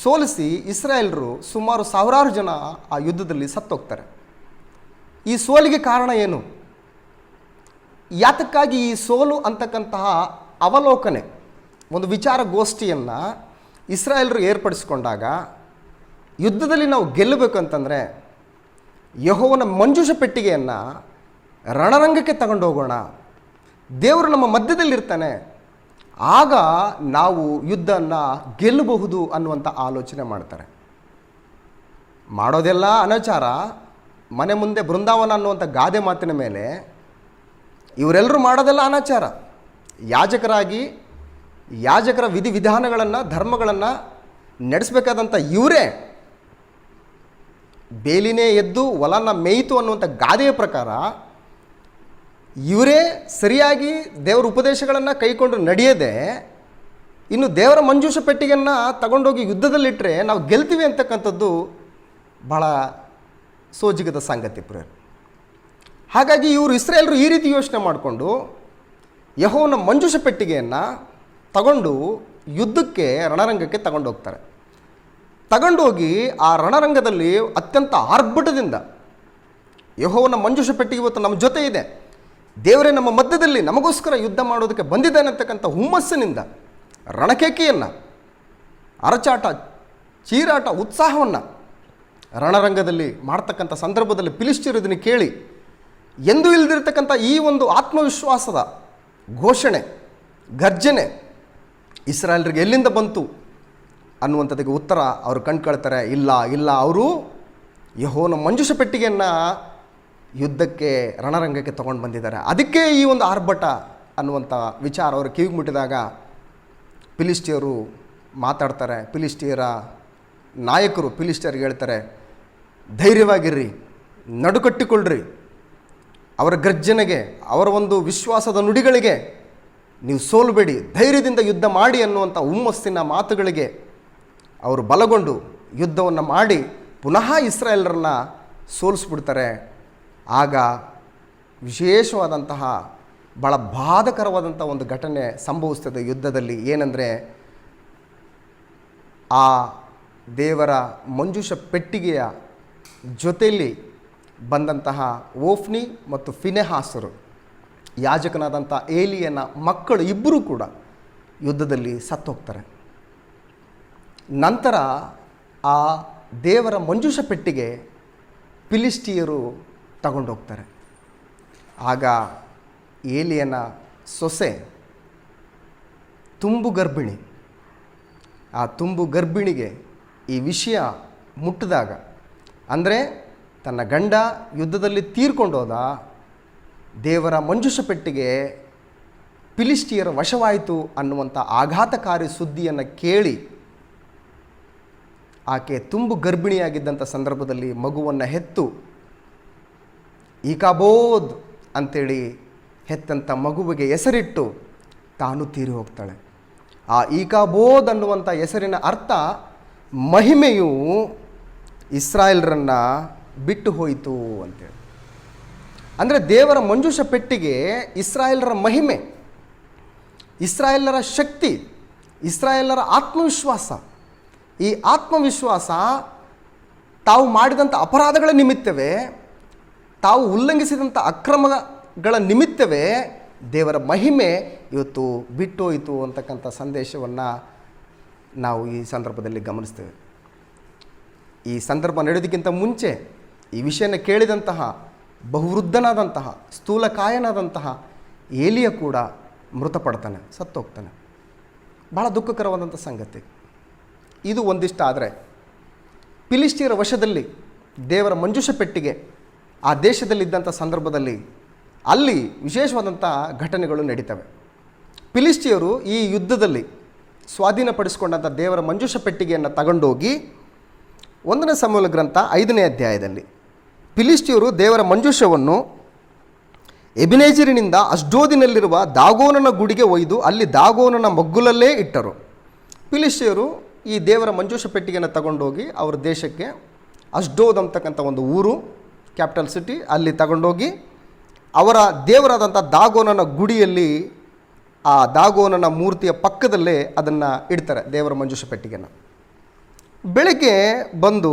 ಸೋಲಿಸಿ ಇಸ್ರಾಯೇಲರು ಸುಮಾರು ಸಾವಿರಾರು ಜನ ಆ ಯುದ್ಧದಲ್ಲಿ ಸತ್ತೋಗ್ತಾರೆ. ಈ ಸೋಲಿಗೆ ಕಾರಣ ಏನು? ಯಾತಕ್ಕಾಗಿ ಈ ಸೋಲು ಅಂತಕ್ಕಂತಹ ಅವಲೋಕನೆ, ಒಂದು ವಿಚಾರಗೋಷ್ಠಿಯನ್ನು ಇಸ್ರಾಯೇಲರು ಏರ್ಪಡಿಸಿಕೊಂಡಾಗ ಯುದ್ಧದಲ್ಲಿ ನಾವು ಗೆಲ್ಲಬೇಕಂತಂದರೆ ಯೆಹೋವನ ಮಂಜೂಷ ಪೆಟ್ಟಿಗೆಯನ್ನು ರಣರಂಗಕ್ಕೆ ತಗೊಂಡು ಹೋಗೋಣ, ದೇವರು ನಮ್ಮ ಮಧ್ಯದಲ್ಲಿರ್ತಾನೆ, ಆಗ ನಾವು ಯುದ್ಧವನ್ನು ಗೆಲ್ಲಬಹುದು ಅನ್ನುವಂಥ ಆಲೋಚನೆ ಮಾಡ್ತಾರೆ. ಮಾಡೋದೆಲ್ಲ ಅನಾಚಾರ, ಮನೆ ಮುಂದೆ ಬೃಂದಾವನ ಅನ್ನುವಂಥ ಗಾದೆ ಮಾತಿನ ಮೇಲೆ ಇವರೆಲ್ಲರೂ ಮಾಡೋದೆಲ್ಲ ಅನಾಚಾರ. ಯಾಜಕರ ವಿಧಿವಿಧಾನಗಳನ್ನು, ಧರ್ಮಗಳನ್ನು ನಡೆಸಬೇಕಾದಂಥ ಇವರೇ ಬೇಲಿನೇ ಎದ್ದು ಹೊಲನ ಮೇಯಿತು ಅನ್ನುವಂಥ ಗಾದೆಯ ಪ್ರಕಾರ ಇವರೇ ಸರಿಯಾಗಿ ದೇವರ ಉಪದೇಶಗಳನ್ನು ಕೈಕೊಂಡು ನಡೆಯದೆ ಇನ್ನು ದೇವರ ಮಂಜೂಷ ಪೆಟ್ಟಿಗೆಯನ್ನು ತಗೊಂಡೋಗಿ ಯುದ್ಧದಲ್ಲಿಟ್ಟರೆ ನಾವು ಗೆಲ್ತೀವಿ ಅಂತಕ್ಕಂಥದ್ದು ಭಾಳ ಸೋಜಿಗದ ಸಂಗತಿ ಪ್ರೇರೆ. ಹಾಗಾಗಿ ಇವರು ಇಸ್ರಾಯೇಲರು ಈ ರೀತಿ ಯೋಚನೆ ಮಾಡಿಕೊಂಡು ಯೆಹೋವನ ಮಂಜೂಷ ಪೆಟ್ಟಿಗೆಯನ್ನು ತಗೊಂಡು ಯುದ್ಧಕ್ಕೆ ರಣರಂಗಕ್ಕೆ ತಗೊಂಡೋಗ್ತಾರೆ. ತಗೊಂಡೋಗಿ ಆ ರಣರಂಗದಲ್ಲಿ ಅತ್ಯಂತ ಆರ್ಭಟದಿಂದ ಯೆಹೋವನ ಮಂಜೂಷ ಪೆಟ್ಟಿಗೆ ಇವತ್ತು ನಮ್ಮ ಜೊತೆ ಇದೆ, ದೇವರೇ ನಮ್ಮ ಮಧ್ಯದಲ್ಲಿ ನಮಗೋಸ್ಕರ ಯುದ್ಧ ಮಾಡೋದಕ್ಕೆ ಬಂದಿದ್ದಾನೆ ಅಂತಕ್ಕಂಥ ಹುಮ್ಮಸ್ಸಿನಿಂದ ರಣಕೇಕೆಯನ್ನು, ಅರಚಾಟ, ಚೀರಾಟ, ಉತ್ಸಾಹವನ್ನು ರಣರಂಗದಲ್ಲಿ ಮಾಡ್ತಕ್ಕಂಥ ಸಂದರ್ಭದಲ್ಲಿ ಫಿಲಿಷ್ಟಿಯರು ಇದನ್ನು ಕೇಳಿ ಎಂದೂ ಇಲ್ಲದಿರ್ತಕ್ಕಂಥ ಈ ಒಂದು ಆತ್ಮವಿಶ್ವಾಸದ ಘೋಷಣೆ, ಗರ್ಜನೆ ಇಸ್ರಾಯೇಲರಿಗೆ ಎಲ್ಲಿಂದ ಬಂತು ಅನ್ನುವಂಥದ್ದಕ್ಕೆ ಉತ್ತರ ಅವರು ಕಂಡುಕೊಳ್ತಾರೆ. ಇಲ್ಲ, ಅವರು ಯೆಹೋವನ ಮಂಜೂಷ ಪೆಟ್ಟಿಗೆಯನ್ನು ಯುದ್ಧಕ್ಕೆ ರಣರಂಗಕ್ಕೆ ತೊಗೊಂಡು ಬಂದಿದ್ದಾರೆ, ಅದಕ್ಕೆ ಈ ಒಂದು ಆರ್ಭಟ ಅನ್ನುವಂಥ ವಿಚಾರ ಅವರು ಕಿವಿಗೆ ಮುಟ್ಟಿದಾಗ ಫಿಲಿಷ್ಟಿಯರು ಮಾತಾಡ್ತಾರೆ. ಫಿಲಿಷ್ಟಿಯರ ನಾಯಕರು ಫಿಲಿಷ್ಟಿಯರಿಗೆ ಹೇಳ್ತಾರೆ, ಧೈರ್ಯವಾಗಿರ್ರಿ, ನಡುಕಟ್ಟಿಕೊಳ್ಳ್ರಿ, ಅವರ ಗರ್ಜನೆಗೆ, ಅವರ ಒಂದು ವಿಶ್ವಾಸದ ನುಡಿಗಳಿಗೆ ನೀವು ಸೋಲಬೇಡಿ, ಧೈರ್ಯದಿಂದ ಯುದ್ಧ ಮಾಡಿ ಅನ್ನುವಂಥ ಹುಮ್ಮಸ್ಸಿನ ಮಾತುಗಳಿಗೆ ಅವರು ಬಲಗೊಂಡು ಯುದ್ಧವನ್ನು ಮಾಡಿ ಪುನಃ ಇಸ್ರಾಯೇಲರನ್ನ ಸೋಲಿಸ್ಬಿಡ್ತಾರೆ. ಆಗ ವಿಶೇಷವಾದಂತಹ ಭಾಳ ಬಾಧಕರವಾದಂಥ ಒಂದು ಘಟನೆ ಸಂಭವಿಸ್ತದೆ ಯುದ್ಧದಲ್ಲಿ. ಏನಂದರೆ, ಆ ದೇವರ ಮಂಜೂಷ ಪೆಟ್ಟಿಗೆಯ ಜೊತೆಯಲ್ಲಿ ಬಂದಂತಹ ಓಫ್ನಿ ಮತ್ತು ಫಿನೆಹಾಸರು, ಯಾಜಕನಾದಂಥ ಏಲಿಯನ ಮಕ್ಕಳು ಇಬ್ಬರೂ ಕೂಡ ಯುದ್ಧದಲ್ಲಿ ಸತ್ತೋಗ್ತಾರೆ. ನಂತರ ಆ ದೇವರ ಮಂಜೂಷ ಪೆಟ್ಟಿಗೆ ಫಿಲಿಷ್ಟಿಯರು ತಗೊಂಡೋಗ್ತಾರೆ. ಆಗ ಏಲಿಯನ ಸೊಸೆ ತುಂಬು ಗರ್ಭಿಣಿ, ಆ ತುಂಬು ಗರ್ಭಿಣಿಗೆ ಈ ವಿಷಯ ಮುಟ್ಟಿದಾಗ, ಅಂದರೆ ತನ್ನ ಗಂಡ ಯುದ್ಧದಲ್ಲಿ ತೀರ್ಕೊಂಡೋದ, ದೇವರ ಮಂಜೂಷ ಪೆಟ್ಟಿಗೆ ಫಿಲಿಷ್ಟಿಯರ ವಶವಾಯಿತು ಅನ್ನುವಂಥ ಆಘಾತಕಾರಿ ಸುದ್ದಿಯನ್ನು ಕೇಳಿ ಆಕೆ ತುಂಬು ಗರ್ಭಿಣಿಯಾಗಿದ್ದಂಥ ಸಂದರ್ಭದಲ್ಲಿ ಮಗುವನ್ನು ಹೆತ್ತು ಈಕಾಬೋದ್ ಅಂಥೇಳಿ ಹೆತ್ತಂಥ ಮಗುವಿಗೆ ಹೆಸರಿಟ್ಟು ತಾನು ತೀರಿ ಹೋಗ್ತಾಳೆ. ಆ ಈಕಾಬೋದ್ ಅನ್ನುವಂಥ ಹೆಸರಿನ ಅರ್ಥ ಮಹಿಮೆಯು ಇಸ್ರಾಯೇಲರನ್ನು ಬಿಟ್ಟು ಹೋಯಿತು ಅಂತೇಳಿ. ಅಂದರೆ ದೇವರ ಮಂಜೂಷ ಪೆಟ್ಟಿಗೆ ಇಸ್ರಾಯೇಲರ ಮಹಿಮೆ, ಇಸ್ರಾಯೇಲರ ಶಕ್ತಿ, ಇಸ್ರಾಯೇಲರ ಆತ್ಮವಿಶ್ವಾಸ. ಈ ಆತ್ಮವಿಶ್ವಾಸ ತಾವು ಮಾಡಿದಂಥ ಅಪರಾಧಗಳ ನಿಮಿತ್ತವೇ, ತಾವು ಉಲ್ಲಂಘಿಸಿದಂಥ ಅಕ್ರಮಗಳ ನಿಮಿತ್ತವೇ ದೇವರ ಮಹಿಮೆ ಇವತ್ತು ಬಿಟ್ಟೋಯಿತು ಅಂತಕ್ಕಂಥ ಸಂದೇಶವನ್ನು ನಾವು ಈ ಸಂದರ್ಭದಲ್ಲಿ ಗಮನಿಸ್ತೇವೆ. ಈ ಸಂದರ್ಭ ನಡೆಯೋದಕ್ಕಿಂತ ಮುಂಚೆ ಈ ವಿಷಯನ ಕೇಳಿದಂತಹ ಬಹುವೃದ್ಧನಾದಂತಹ ಸ್ಥೂಲಕಾಯನಾದಂತಹ ಏಲಿಯ ಕೂಡ ಮೃತಪಡ್ತಾನೆ, ಸತ್ತೋಗ್ತಾನೆ. ಭಾಳ ದುಃಖಕರವಾದಂಥ ಸಂಗತಿ ಇದು. ಒಂದಿಷ್ಟ ಆದರೆ ಫಿಲಿಷ್ಟಿಯರ ವಶದಲ್ಲಿ ದೇವರ ಮಂಜೂಷ ಪೆಟ್ಟಿಗೆ ಆ ದೇಶದಲ್ಲಿದ್ದಂಥ ಸಂದರ್ಭದಲ್ಲಿ ಅಲ್ಲಿ ವಿಶೇಷವಾದಂಥ ಘಟನೆಗಳು ನಡೀತವೆ. ಫಿಲಿಷ್ಟಿಯರು ಈ ಯುದ್ಧದಲ್ಲಿ ಸ್ವಾಧೀನಪಡಿಸಿಕೊಂಡಂಥ ದೇವರ ಮಂಜೂಷ ಪೆಟ್ಟಿಗೆಯನ್ನು ತಗೊಂಡೋಗಿ 1ನೇ ಸಮೂಲ ಗ್ರಂಥ 5ನೇ ಅಧ್ಯಾಯದಲ್ಲಿ ಫಿಲಿಷ್ಟಿಯರು ದೇವರ ಮಂಜೂಷವನ್ನು ಎಬಿನೇಜರಿನಿಂದ ಅಷ್ಡೋದಿನಲ್ಲಿರುವ ದಾಗೋನನ ಗುಡಿಗೆ ಒಯ್ದು ಅಲ್ಲಿ ದಾಗೋನನ ಮಗ್ಗುಲಲ್ಲೇ ಇಟ್ಟರು. ಫಿಲಿಷ್ಟಿಯರು ಈ ದೇವರ ಮಂಜೂಷ ಪೆಟ್ಟಿಗೆಯನ್ನು ತಗೊಂಡೋಗಿ ಅವರ ದೇಶಕ್ಕೆ ಅಷ್ಡೋದ್ ಅಂತಕ್ಕಂಥ ಒಂದು ಊರು, ಕ್ಯಾಪಿಟಲ್ ಸಿಟಿ, ಅಲ್ಲಿ ತಗೊಂಡೋಗಿ ಅವರ ದೇವರಾದಂಥ ದಾಗೋನನ ಗುಡಿಯಲ್ಲಿ, ಆ ದಾಗೋನನ ಮೂರ್ತಿಯ ಪಕ್ಕದಲ್ಲೇ ಅದನ್ನು ಇಡ್ತಾರೆ, ದೇವರ ಮಂಜೂಷ ಪೆಟ್ಟಿಗೆನ. ಬೆಳಗ್ಗೆ ಬಂದು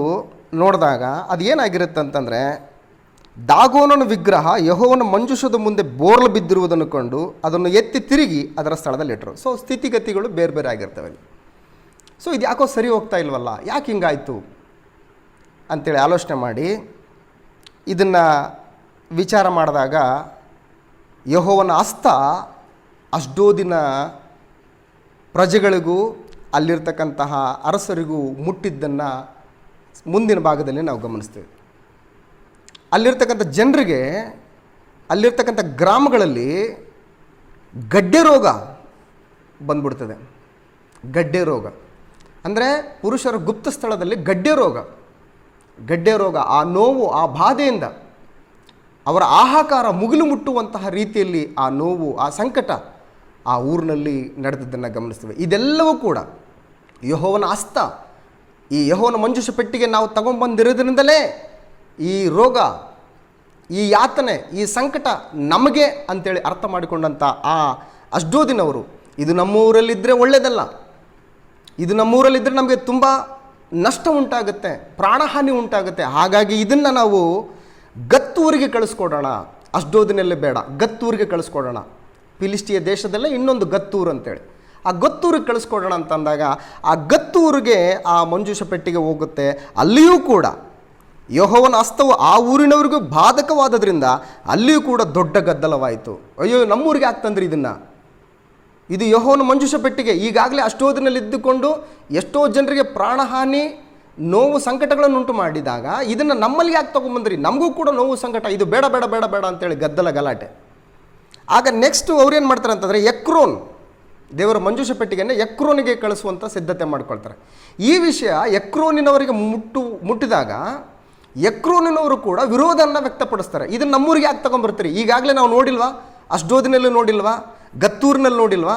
ನೋಡಿದಾಗ ಅದು ಏನಾಗಿರುತ್ತೆ ಅಂತಂದರೆ, ದಾಗೋನನ ವಿಗ್ರಹ ಯೆಹೋವನ ಮಂಜೂಷದ ಮುಂದೆ ಬೋರ್ಲು ಬಿದ್ದಿರುವುದನ್ನು ಕಂಡು ಅದನ್ನು ಎತ್ತಿ ತಿರುಗಿ ಅದರ ಸ್ಥಳದಲ್ಲಿ ಇಟ್ಟರು. ಸೊ ಸ್ಥಿತಿಗತಿಗಳು ಬೇರೆ ಬೇರೆ ಆಗಿರ್ತವೆ. ಸೊ ಇದು ಯಾಕೋ ಸರಿ ಹೋಗ್ತಾ ಇಲ್ವಲ್ಲ, ಯಾಕೆ ಹಿಂಗಾಯಿತು ಅಂಥೇಳಿ ಆಲೋಚನೆ ಮಾಡಿ ಇದನ್ನು ವಿಚಾರ ಮಾಡಿದಾಗ ಯೆಹೋವನ ಹಸ್ತ ಅಷ್ಡೋದಿನ ಪ್ರಜೆಗಳಿಗೂ ಅಲ್ಲಿರ್ತಕ್ಕಂತಹ ಅರಸರಿಗೂ ಮುಟ್ಟಿದ್ದನ್ನು ಮುಂದಿನ ಭಾಗದಲ್ಲಿ ನಾವು ಗಮನಿಸ್ತೇವೆ. ಅಲ್ಲಿರ್ತಕ್ಕಂಥ ಜನರಿಗೆ, ಅಲ್ಲಿರ್ತಕ್ಕಂಥ ಗ್ರಾಮಗಳಲ್ಲಿ ಗಡ್ಡೆ ರೋಗ ಬಂದ್ಬಿಡ್ತದೆ. ಗಡ್ಡೆ ರೋಗ ಅಂದರೆ ಪುರುಷರ ಗುಪ್ತ ಸ್ಥಳದಲ್ಲಿ ಗಡ್ಡೆ ರೋಗ, ಆ ನೋವು, ಆ ಬಾಧೆಯಿಂದ ಅವರ ಆಹಾಕಾರ ಮುಗಿಲು ಮುಟ್ಟುವಂತಹ ರೀತಿಯಲ್ಲಿ ಆ ನೋವು, ಆ ಸಂಕಟ ಆ ಊರಿನಲ್ಲಿ ನಡೆದದ್ದನ್ನು ಗಮನಿಸ್ತೇವೆ. ಇದೆಲ್ಲವೂ ಕೂಡ ಯೆಹೋವನ ಹಸ್ತ, ಈ ಯೆಹೋವನ ಮಂಜೂಷ ಪೆಟ್ಟಿಗೆ ನಾವು ತಗೊಂಡ್ಬಂದಿರೋದ್ರಿಂದಲೇ ಈ ರೋಗ, ಈ ಯಾತನೆ, ಈ ಸಂಕಟ ನಮಗೆ ಅಂತೇಳಿ ಅರ್ಥ ಮಾಡಿಕೊಂಡಂಥ ಆ ಅಷ್ಡೋದಿನವರು, ಇದು ನಮ್ಮೂರಲ್ಲಿದ್ದರೆ ಒಳ್ಳೆಯದಲ್ಲ, ಇದು ನಮ್ಮೂರಲ್ಲಿದ್ದರೆ ನಮಗೆ ತುಂಬ ನಷ್ಟ ಉಂಟಾಗುತ್ತೆ, ಪ್ರಾಣಹಾನಿ ಉಂಟಾಗುತ್ತೆ, ಹಾಗಾಗಿ ಇದನ್ನು ನಾವು ಗತ್ತೂರಿಗೆ ಕಳಿಸ್ಕೊಡೋಣ, ಅಷ್ಡೋದಿನಲ್ಲೇ ಬೇಡ, ಗತ್ತೂರಿಗೆ ಕಳಿಸ್ಕೊಡೋಣ. ಫಿಲಿಸ್ಟಿಯ ದೇಶದಲ್ಲೇ ಇನ್ನೊಂದು ಗತ್ತೂರು ಅಂತೇಳಿ, ಆ ಗತ್ತೂರಿಗೆ ಕಳಿಸ್ಕೊಡೋಣ ಅಂತಂದಾಗ ಆ ಗತ್ತೂರಿಗೆ ಆ ಮಂಜೂಷ ಪೆಟ್ಟಿಗೆ ಹೋಗುತ್ತೆ. ಅಲ್ಲಿಯೂ ಕೂಡ ಯೆಹೋವನ ಹಸ್ತವು ಆ ಊರಿನವರಿಗೂ ಬಾಧಕವಾದದ್ರಿಂದ ಅಲ್ಲಿಯೂ ಕೂಡ ದೊಡ್ಡ ಗದ್ದಲವಾಯಿತು. ಅಯ್ಯೋ, ನಮ್ಮೂರಿಗೆ ಆಗ್ತಂದ್ರಿ ಇದನ್ನು, ಇದು ಯೆಹೋವನ ಮಂಜೂಷ ಪೆಟ್ಟಿಗೆ, ಈಗಾಗಲೇ ಅಷ್ಟೋದಿನಲ್ಲಿದ್ದುಕೊಂಡು ಎಷ್ಟೋ ಜನರಿಗೆ ಪ್ರಾಣಹಾನಿ, ನೋವು, ಸಂಕಟಗಳನ್ನು ಉಂಟು ಮಾಡಿದಾಗ ಇದನ್ನು ನಮ್ಮಲ್ಲಿ ಯಾಕೆ ತೊಗೊಂಬಂದ್ರಿ, ನಮಗೂ ಕೂಡ ನೋವು ಸಂಕಟ, ಇದು ಬೇಡ ಬೇಡ ಬೇಡ ಬೇಡ ಅಂತೇಳಿ ಗದ್ದಲ ಗಲಾಟೆ. ಆಗ ನೆಕ್ಸ್ಟು ಅವ್ರೇನು ಮಾಡ್ತಾರೆ ಅಂತಂದರೆ ಎಕ್ರೋನ್, ದೇವರ ಮಂಜೂಷ ಪೆಟ್ಟಿಗೆಯನ್ನು ಎಕ್ರೋನಿಗೆ ಕಳಿಸುವಂಥ ಸಿದ್ಧತೆ ಮಾಡ್ಕೊಳ್ತಾರೆ. ಈ ವಿಷಯ ಎಕ್ರೋನಿನವರಿಗೆ ಮುಟ್ಟಿದಾಗ ಎಕ್ರೋನಿನವರು ಕೂಡ ವಿರೋಧವನ್ನು ವ್ಯಕ್ತಪಡಿಸ್ತಾರೆ. ಇದನ್ನು ನಮ್ಮೂರಿಗೆ ಯಾಕೆ ತೊಗೊಂಬರ್ತೀರಿ, ಈಗಾಗಲೇ ನಾವು ನೋಡಿಲ್ವಾ, ಅಷ್ಡೋದಿನಲ್ಲಿ ನೋಡಿಲ್ವಾ, ಗತ್ತೂರಿನಲ್ಲಿ ನೋಡಿಲ್ವಾ,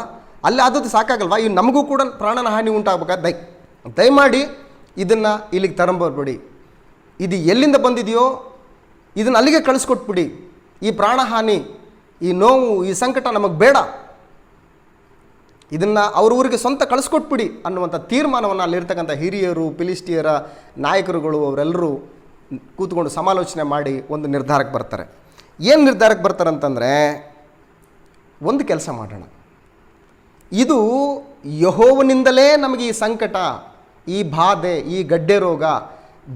ಅಲ್ಲಿ ಆದದ್ದು ಸಾಕಾಗಲ್ವಾ, ಇವು ನಮಗೂ ಕೂಡ ಪ್ರಾಣನ ಹಾನಿ ಉಂಟಾಗಬೇಕಾದ ದಯಮಾಡಿ ಇದನ್ನು ಇಲ್ಲಿಗೆ ತಗೊಂಬರ್ಬೇಡಿ, ಇದು ಎಲ್ಲಿಂದ ಬಂದಿದೆಯೋ ಇದನ್ನು ಅಲ್ಲಿಗೆ ಕಳಿಸ್ಕೊಟ್ಬಿಡಿ, ಈ ಪ್ರಾಣಹಾನಿ, ಈ ನೋವು, ಈ ಸಂಕಟ ನಮಗೆ ಬೇಡ, ಇದನ್ನು ಅವ್ರ ಊರಿಗೆ ಸ್ವಂತ ಕಳಿಸ್ಕೊಟ್ಬಿಡಿ ಅನ್ನುವಂಥ ತೀರ್ಮಾನವನ್ನು ಅಲ್ಲಿರ್ತಕ್ಕಂಥ ಹಿರಿಯರು, ಫಿಲಿಸ್ಟಿಯರ ನಾಯಕರುಗಳು ಅವರೆಲ್ಲರೂ ಕೂತ್ಕೊಂಡು ಸಮಾಲೋಚನೆ ಮಾಡಿ ಒಂದು ನಿರ್ಧಾರಕ್ಕೆ ಬರ್ತಾರೆ. ಏನು ನಿರ್ಧಾರಕ್ಕೆ ಬರ್ತಾರೆ ಅಂತಂದರೆ, ಒಂದು ಕೆಲಸ ಮಾಡೋಣ, ಇದು ಯೆಹೋವನಿಂದಲೇ ನಮಗೆ ಈ ಸಂಕಟ, ಈ ಬಾಧೆ, ಈ ಗಡ್ಡೆ ರೋಗ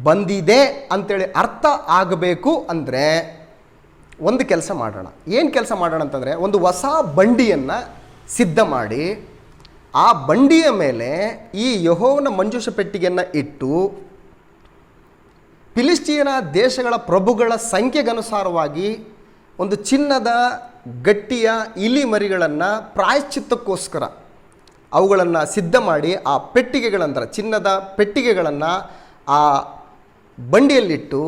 ಬಂದಿದೆ ಅಂತೇಳಿ ಅರ್ಥ ಆಗಬೇಕು ಅಂದರೆ ಒಂದು ಕೆಲಸ ಮಾಡೋಣ. ಏನು ಕೆಲಸ ಮಾಡೋಣ ಅಂತಂದರೆ, ಒಂದು ಹೊಸ ಬಂಡಿಯನ್ನು ಸಿದ್ಧ ಮಾಡಿ ಆ ಬಂಡಿಯ ಮೇಲೆ ಈ ಯೆಹೋವನ ಮಂಜೂಷ ಪೆಟ್ಟಿಗೆಯನ್ನು ಇಟ್ಟು ಫಿಲಿಸ್ಟಿಯನ ದೇಶಗಳ ಪ್ರಭುಗಳ ಸಂಖ್ಯೆಗನುಸಾರವಾಗಿ ಒಂದು ಚಿನ್ನದ ಗಟ್ಟಿಯ ಇಲಿ ಮರಿಗಳನ್ನು ಪ್ರಾಯಶ್ಚಿತ್ತಕ್ಕೋಸ್ಕರ ಅವುಗಳನ್ನು ಸಿದ್ಧ ಮಾಡಿ ಆ ಪೆಟ್ಟಿಗೆಗಳಂದ್ರೆ ಚಿನ್ನದ ಪೆಟ್ಟಿಗೆಗಳನ್ನು ಆ ಬಂಡಿಯಲ್ಲಿಟ್ಟು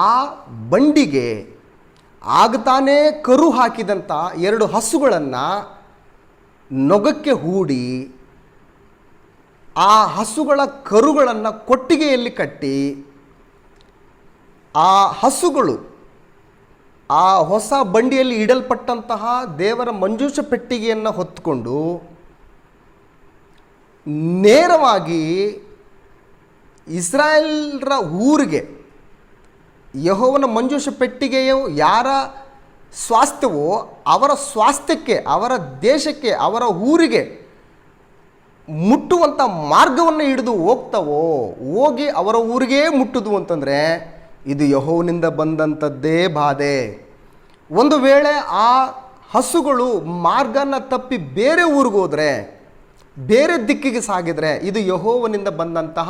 ಆ ಬಂಡಿಗೆ ಆಗತಾನೇ ಕರು ಹಾಕಿದಂಥ 2 ಹಸುಗಳನ್ನು ನೊಗಕ್ಕೆ ಹೂಡಿ ಆ ಹಸುಗಳ ಕರುಗಳನ್ನು ಕೊಟ್ಟಿಗೆಯಲ್ಲಿ ಕಟ್ಟಿ ಆ ಹಸುಗಳು ಆ ಹೊಸ ಬಂಡಿಯಲ್ಲಿ ಇಡಲ್ಪಟ್ಟಂತಹ ದೇವರ ಮಂಜೂಷ ಪೆಟ್ಟಿಗೆಯನ್ನು ಹೊತ್ತುಕೊಂಡು ನೇರವಾಗಿ ಇಸ್ರಾಯೇಲ್ರ ಊರಿಗೆ, ಯೆಹೋವನ ಮಂಜೂಷ ಪೆಟ್ಟಿಗೆಯು ಯಾರ ಸ್ವಾಸ್ಥ್ಯವೋ ಅವರ ಸ್ವಾಸ್ಥ್ಯಕ್ಕೆ, ಅವರ ದೇಶಕ್ಕೆ, ಅವರ ಊರಿಗೆ ಮುಟ್ಟುವಂಥ ಮಾರ್ಗವನ್ನು ಹಿಡಿದು ಹೋಗಿ ಅವರ ಊರಿಗೇ ಮುಟ್ಟುದು ಅಂತಂದರೆ ಇದು ಯೆಹೋವನಿಂದ ಬಂದಂಥದ್ದೇ ಬಾಧೆ. ಒಂದು ವೇಳೆ ಆ ಹಸುಗಳು ಮಾರ್ಗನ ತಪ್ಪಿ ಬೇರೆ ಊರಿಗೆ ಹೋದರೆ, ಬೇರೆ ದಿಕ್ಕಿಗೆ ಸಾಗಿದರೆ ಇದು ಯೆಹೋವನಿಂದ ಬಂದಂತಹ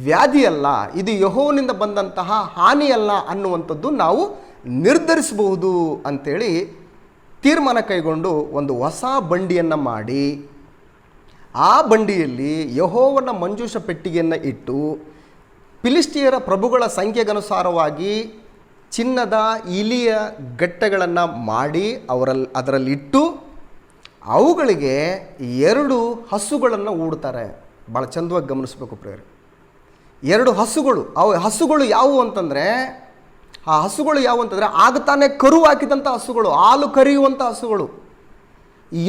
ವ್ಯಾಧಿಯಲ್ಲ, ಇದು ಯೆಹೋವನಿಂದ ಬಂದಂತಹ ಹಾನಿಯಲ್ಲ ಅನ್ನುವಂಥದ್ದು ನಾವು ನಿರ್ಧರಿಸಬಹುದು ಅಂಥೇಳಿ ತೀರ್ಮಾನ ಕೈಗೊಂಡು ಒಂದು ಹೊಸ ಬಂಡಿಯನ್ನು ಮಾಡಿ ಆ ಬಂಡಿಯಲ್ಲಿ ಯೆಹೋವನ ಮಂಜೂಷ ಪೆಟ್ಟಿಗೆಯನ್ನು ಇಟ್ಟು ಫಿಲಿಸ್ಟಿಯರ ಪ್ರಭುಗಳ ಸಂಖ್ಯೆಗನುಸಾರವಾಗಿ ಚಿನ್ನದ ಇಲಿಯ ಗಟ್ಟೆಗಳನ್ನು ಮಾಡಿ ಅದರಲ್ಲಿಟ್ಟು ಅವುಗಳಿಗೆ 2 ಹಸುಗಳನ್ನು ಹೂಡ್ತಾರೆ. ಭಾಳ ಚಂದವಾಗಿ ಗಮನಿಸಬೇಕು ಪ್ರಿಯರೇ. 2 ಹಸುಗಳು, ಹಸುಗಳು ಯಾವುವು ಅಂತಂದರೆ, ಆ ಹಸುಗಳು ಯಾವುವು ಅಂತಂದರೆ ಆಗತಾನೆ ಕರು ಹಾಕಿದಂಥ ಹಸುಗಳು, ಹಾಲು ಕರೆಯುವಂಥ ಹಸುಗಳು,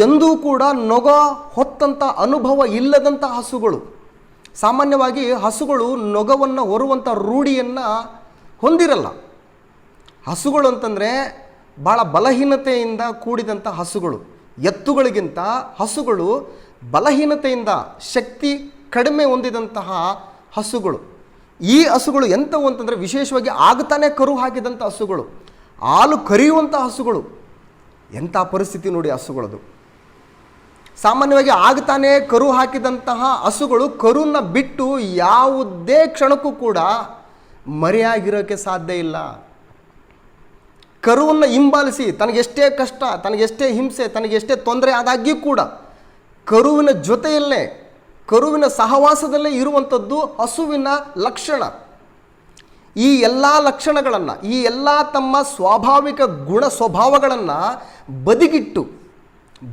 ಎಂದೂ ಕೂಡ ನೊಗ ಹೊತ್ತಂಥ ಅನುಭವ ಇಲ್ಲದಂಥ ಹಸುಗಳು. ಸಾಮಾನ್ಯವಾಗಿ ಹಸುಗಳು ನೊಗವನ್ನು ಹೊರುವಂಥ ರೂಢಿಯನ್ನು ಹೊಂದಿರಲ್ಲ. ಹಸುಗಳು ಅಂತಂದರೆ ಭಾಳ ಬಲಹೀನತೆಯಿಂದ ಕೂಡಿದಂಥ ಹಸುಗಳು. ಎತ್ತುಗಳಿಗಿಂತ ಹಸುಗಳು ಬಲಹೀನತೆಯಿಂದ, ಶಕ್ತಿ ಕಡಿಮೆ ಹೊಂದಿದಂತಹ ಹಸುಗಳು. ಈ ಹಸುಗಳು ಎಂಥವು ಅಂತಂದರೆ ವಿಶೇಷವಾಗಿ ಆಗತಾನೆ ಕರು ಹಾಕಿದಂಥ ಹಸುಗಳು, ಹಾಲು ಕರೆಯುವಂಥ ಹಸುಗಳು. ಎಂಥ ಪರಿಸ್ಥಿತಿ ನೋಡಿ ಹಸುಗಳದು. ಸಾಮಾನ್ಯವಾಗಿ ಆಗತಾನೆ ಕರು ಹಾಕಿದಂತಹ ಹಸುಗಳು ಕರುನ ಬಿಟ್ಟು ಯಾವುದೇ ಕ್ಷಣಕ್ಕೂ ಕೂಡ ಮರೆಯಾಗಿರೋಕ್ಕೆ ಸಾಧ್ಯ ಇಲ್ಲ. ಕರುವನ್ನು ಹಿಂಬಾಲಿಸಿ ತನಗೆಷ್ಟೇ ಕಷ್ಟ, ತನಗೆಷ್ಟೇ ಹಿಂಸೆ, ತನಗೆಷ್ಟೇ ತೊಂದರೆ ಆದಾಗ್ಯೂ ಕೂಡ ಕರುವಿನ ಜೊತೆಯಲ್ಲೇ, ಕರುವಿನ ಸಹವಾಸದಲ್ಲೇ ಇರುವಂಥದ್ದು ಹಸುವಿನ ಲಕ್ಷಣ. ಈ ಎಲ್ಲ ಲಕ್ಷಣಗಳನ್ನು, ಈ ಎಲ್ಲ ತಮ್ಮ ಸ್ವಾಭಾವಿಕ ಗುಣ ಸ್ವಭಾವಗಳನ್ನು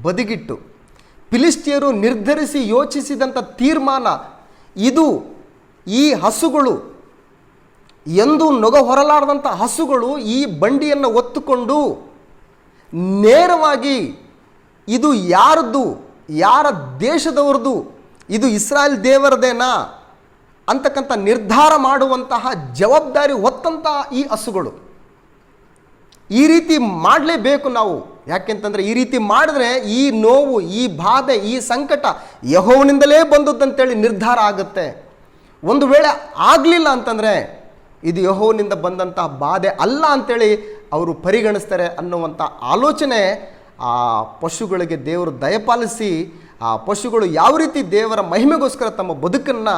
ಬದಿಗಿಟ್ಟು ಫಿಲಿಸ್ಟಿಯರು ನಿರ್ಧರಿಸಿ ಯೋಚಿಸಿದಂಥ ತೀರ್ಮಾನ ಇದು. ಈ ಹಸುಗಳು ಎಂದು ನೊಗ ಹೊರಲಾರದಂಥ ಹಸುಗಳು ಈ ಬಂಡಿಯನ್ನು ಒತ್ತುಕೊಂಡು ನೇರವಾಗಿ ಇದು ಯಾರದ್ದು, ಯಾರ ದೇಶದವ್ರದ್ದು, ಇದು ಇಸ್ರಾಯೇಲ್ ದೇವರದೇನಾ ಅಂತಕ್ಕಂಥ ನಿರ್ಧಾರ ಮಾಡುವಂತಹ ಜವಾಬ್ದಾರಿ ಹೊತ್ತಂತಹ ಈ ಹಸುಗಳು. ಈ ರೀತಿ ಮಾಡಲೇಬೇಕು ನಾವು. ಯಾಕೆಂತಂದರೆ ಈ ರೀತಿ ಮಾಡಿದ್ರೆ ಈ ನೋವು, ಈ ಬಾಧೆ, ಈ ಸಂಕಟ ಯೆಹೋವನಿಂದಲೇ ಬಂದದ್ದಂತೇಳಿ ನಿರ್ಧಾರ ಆಗುತ್ತೆ. ಒಂದು ವೇಳೆ ಆಗಲಿಲ್ಲ ಅಂತಂದರೆ ಇದು ಯೆಹೋವನಿಂದ ಬಂದಂತಹ ಬಾಧೆ ಅಲ್ಲ ಅಂಥೇಳಿ ಅವರು ಪರಿಗಣಿಸ್ತಾರೆ ಅನ್ನುವಂಥ ಆಲೋಚನೆ ಆ ಪಶುಗಳಿಗೆ ದೇವರು ದಯಪಾಲಿಸಿ ಆ ಪಶುಗಳು ಯಾವ ರೀತಿ ದೇವರ ಮಹಿಮೆಗೋಸ್ಕರ ತಮ್ಮ ಬದುಕನ್ನು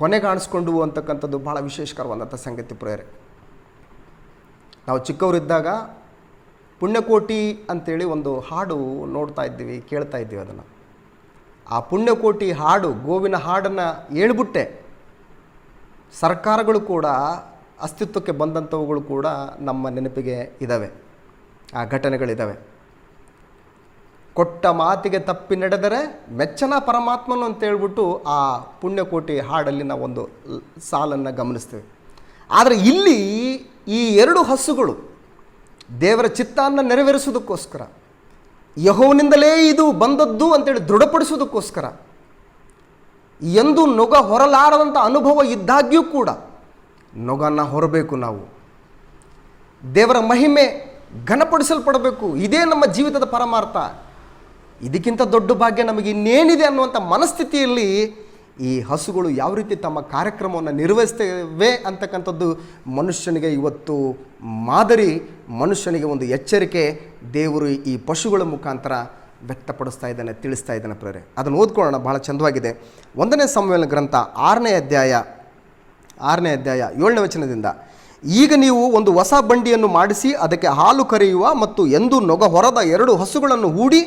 ಕೊನೆಗಾಣಿಸ್ಕೊಂಡು ಅಂತಕ್ಕಂಥದ್ದು ಭಾಳ ವಿಶೇಷಕರವಾದಂಥ ಸಂಗತಿ ಪ್ರೇರೆ. ನಾವು ಚಿಕ್ಕವರಿದ್ದಾಗ ಪುಣ್ಯಕೋಟಿ ಅಂಥೇಳಿ ಒಂದು ಹಾಡು ನೋಡ್ತಾ ಇದ್ದೀವಿ, ಕೇಳ್ತಾ ಇದ್ದೀವಿ. ಅದನ್ನು ಆ ಪುಣ್ಯಕೋಟಿ ಹಾಡು, ಗೋವಿನ ಹಾಡನ್ನು ಹೇಳ್ಬಿಟ್ಟೆ ಸರ್ಕಾರಗಳು ಕೂಡ ಅಸ್ತಿತ್ವಕ್ಕೆ ಬಂದಂಥವುಗಳು ಕೂಡ ನಮ್ಮ ನೆನಪಿಗೆ ಇದ್ದಾವೆ, ಆ ಘಟನೆಗಳಿದ್ದಾವೆ. ಕೊಟ್ಟ ಮಾತಿಗೆ ತಪ್ಪಿ ನಡೆದರೆ ಮೆಚ್ಚನ ಪರಮಾತ್ಮನು ಅಂತೇಳ್ಬಿಟ್ಟು ಆ ಪುಣ್ಯಕೋಟಿ ಹಾಡಲ್ಲಿ ನಾವು ಒಂದು ಸಾಲನ್ನು ಗಮನಿಸ್ತೇವೆ. ಆದರೆ ಇಲ್ಲಿ ಈ ಎರಡು ಹಸುಗಳು ದೇವರ ಚಿತ್ತವನ್ನು ನೆರವೇರಿಸೋದಕ್ಕೋಸ್ಕರ, ಯೆಹೋವನಿಂದಲೇ ಇದು ಬಂದದ್ದು ಅಂತೇಳಿ ದೃಢಪಡಿಸೋದಕ್ಕೋಸ್ಕರ, ಎಂದು ನೊಗ ಹೊರಲಾರದಂಥ ಅನುಭವ ಇದ್ದಾಗ್ಯೂ ಕೂಡ ನೊಗನ್ನು ಹೊರಬೇಕು. ನಾವು ದೇವರ ಮಹಿಮೆ ಘನಪಡಿಸಲ್ಪಡಬೇಕು. ಇದೇ ನಮ್ಮ ಜೀವಿತದ ಪರಮಾರ್ಥ. ಇದಕ್ಕಿಂತ ದೊಡ್ಡ ಭಾಗ್ಯ ನಮಗೆ ಇನ್ನೇನಿದೆ ಅನ್ನುವಂಥ ಮನಸ್ಥಿತಿಯಲ್ಲಿ ಈ ಹಸುಗಳು ಯಾವ ರೀತಿ ತಮ್ಮ ಕಾರ್ಯಕ್ರಮವನ್ನು ನಿರ್ವಹಿಸ್ತೇವೆ ಅಂತಕ್ಕಂಥದ್ದು ಮನುಷ್ಯನಿಗೆ ಇವತ್ತು ಮಾದರಿ, ಮನುಷ್ಯನಿಗೆ ಒಂದು ಎಚ್ಚರಿಕೆ ದೇವರು ಈ ಪಶುಗಳ ಮುಖಾಂತರ ವ್ಯಕ್ತಪಡಿಸ್ತಾ ಇದ್ದಾನೆ, ತಿಳಿಸ್ತಾ ಇದ್ದಾನೆ ಪ್ರೇರೆ. ಅದನ್ನು ಓದ್ಕೊಳ್ಳೋಣ, ಭಾಳ ಚಂದವಾಗಿದೆ. 1ನೇ ಸಮುವೇಲನ ಗ್ರಂಥ 6ನೇ ಅಧ್ಯಾಯ 7ನೇ ವಚನದಿಂದ, ಈಗ ನೀವು ಒಂದು ಹೊಸ ಬಂಡಿಯನ್ನು ಮಾಡಿಸಿ ಅದಕ್ಕೆ ಹಾಲು ಕರೆಯುವ ಮತ್ತು ಎಂದು ನೊಗ ಹೊರದ 2 ಹಸುಗಳನ್ನು ಹೂಡಿ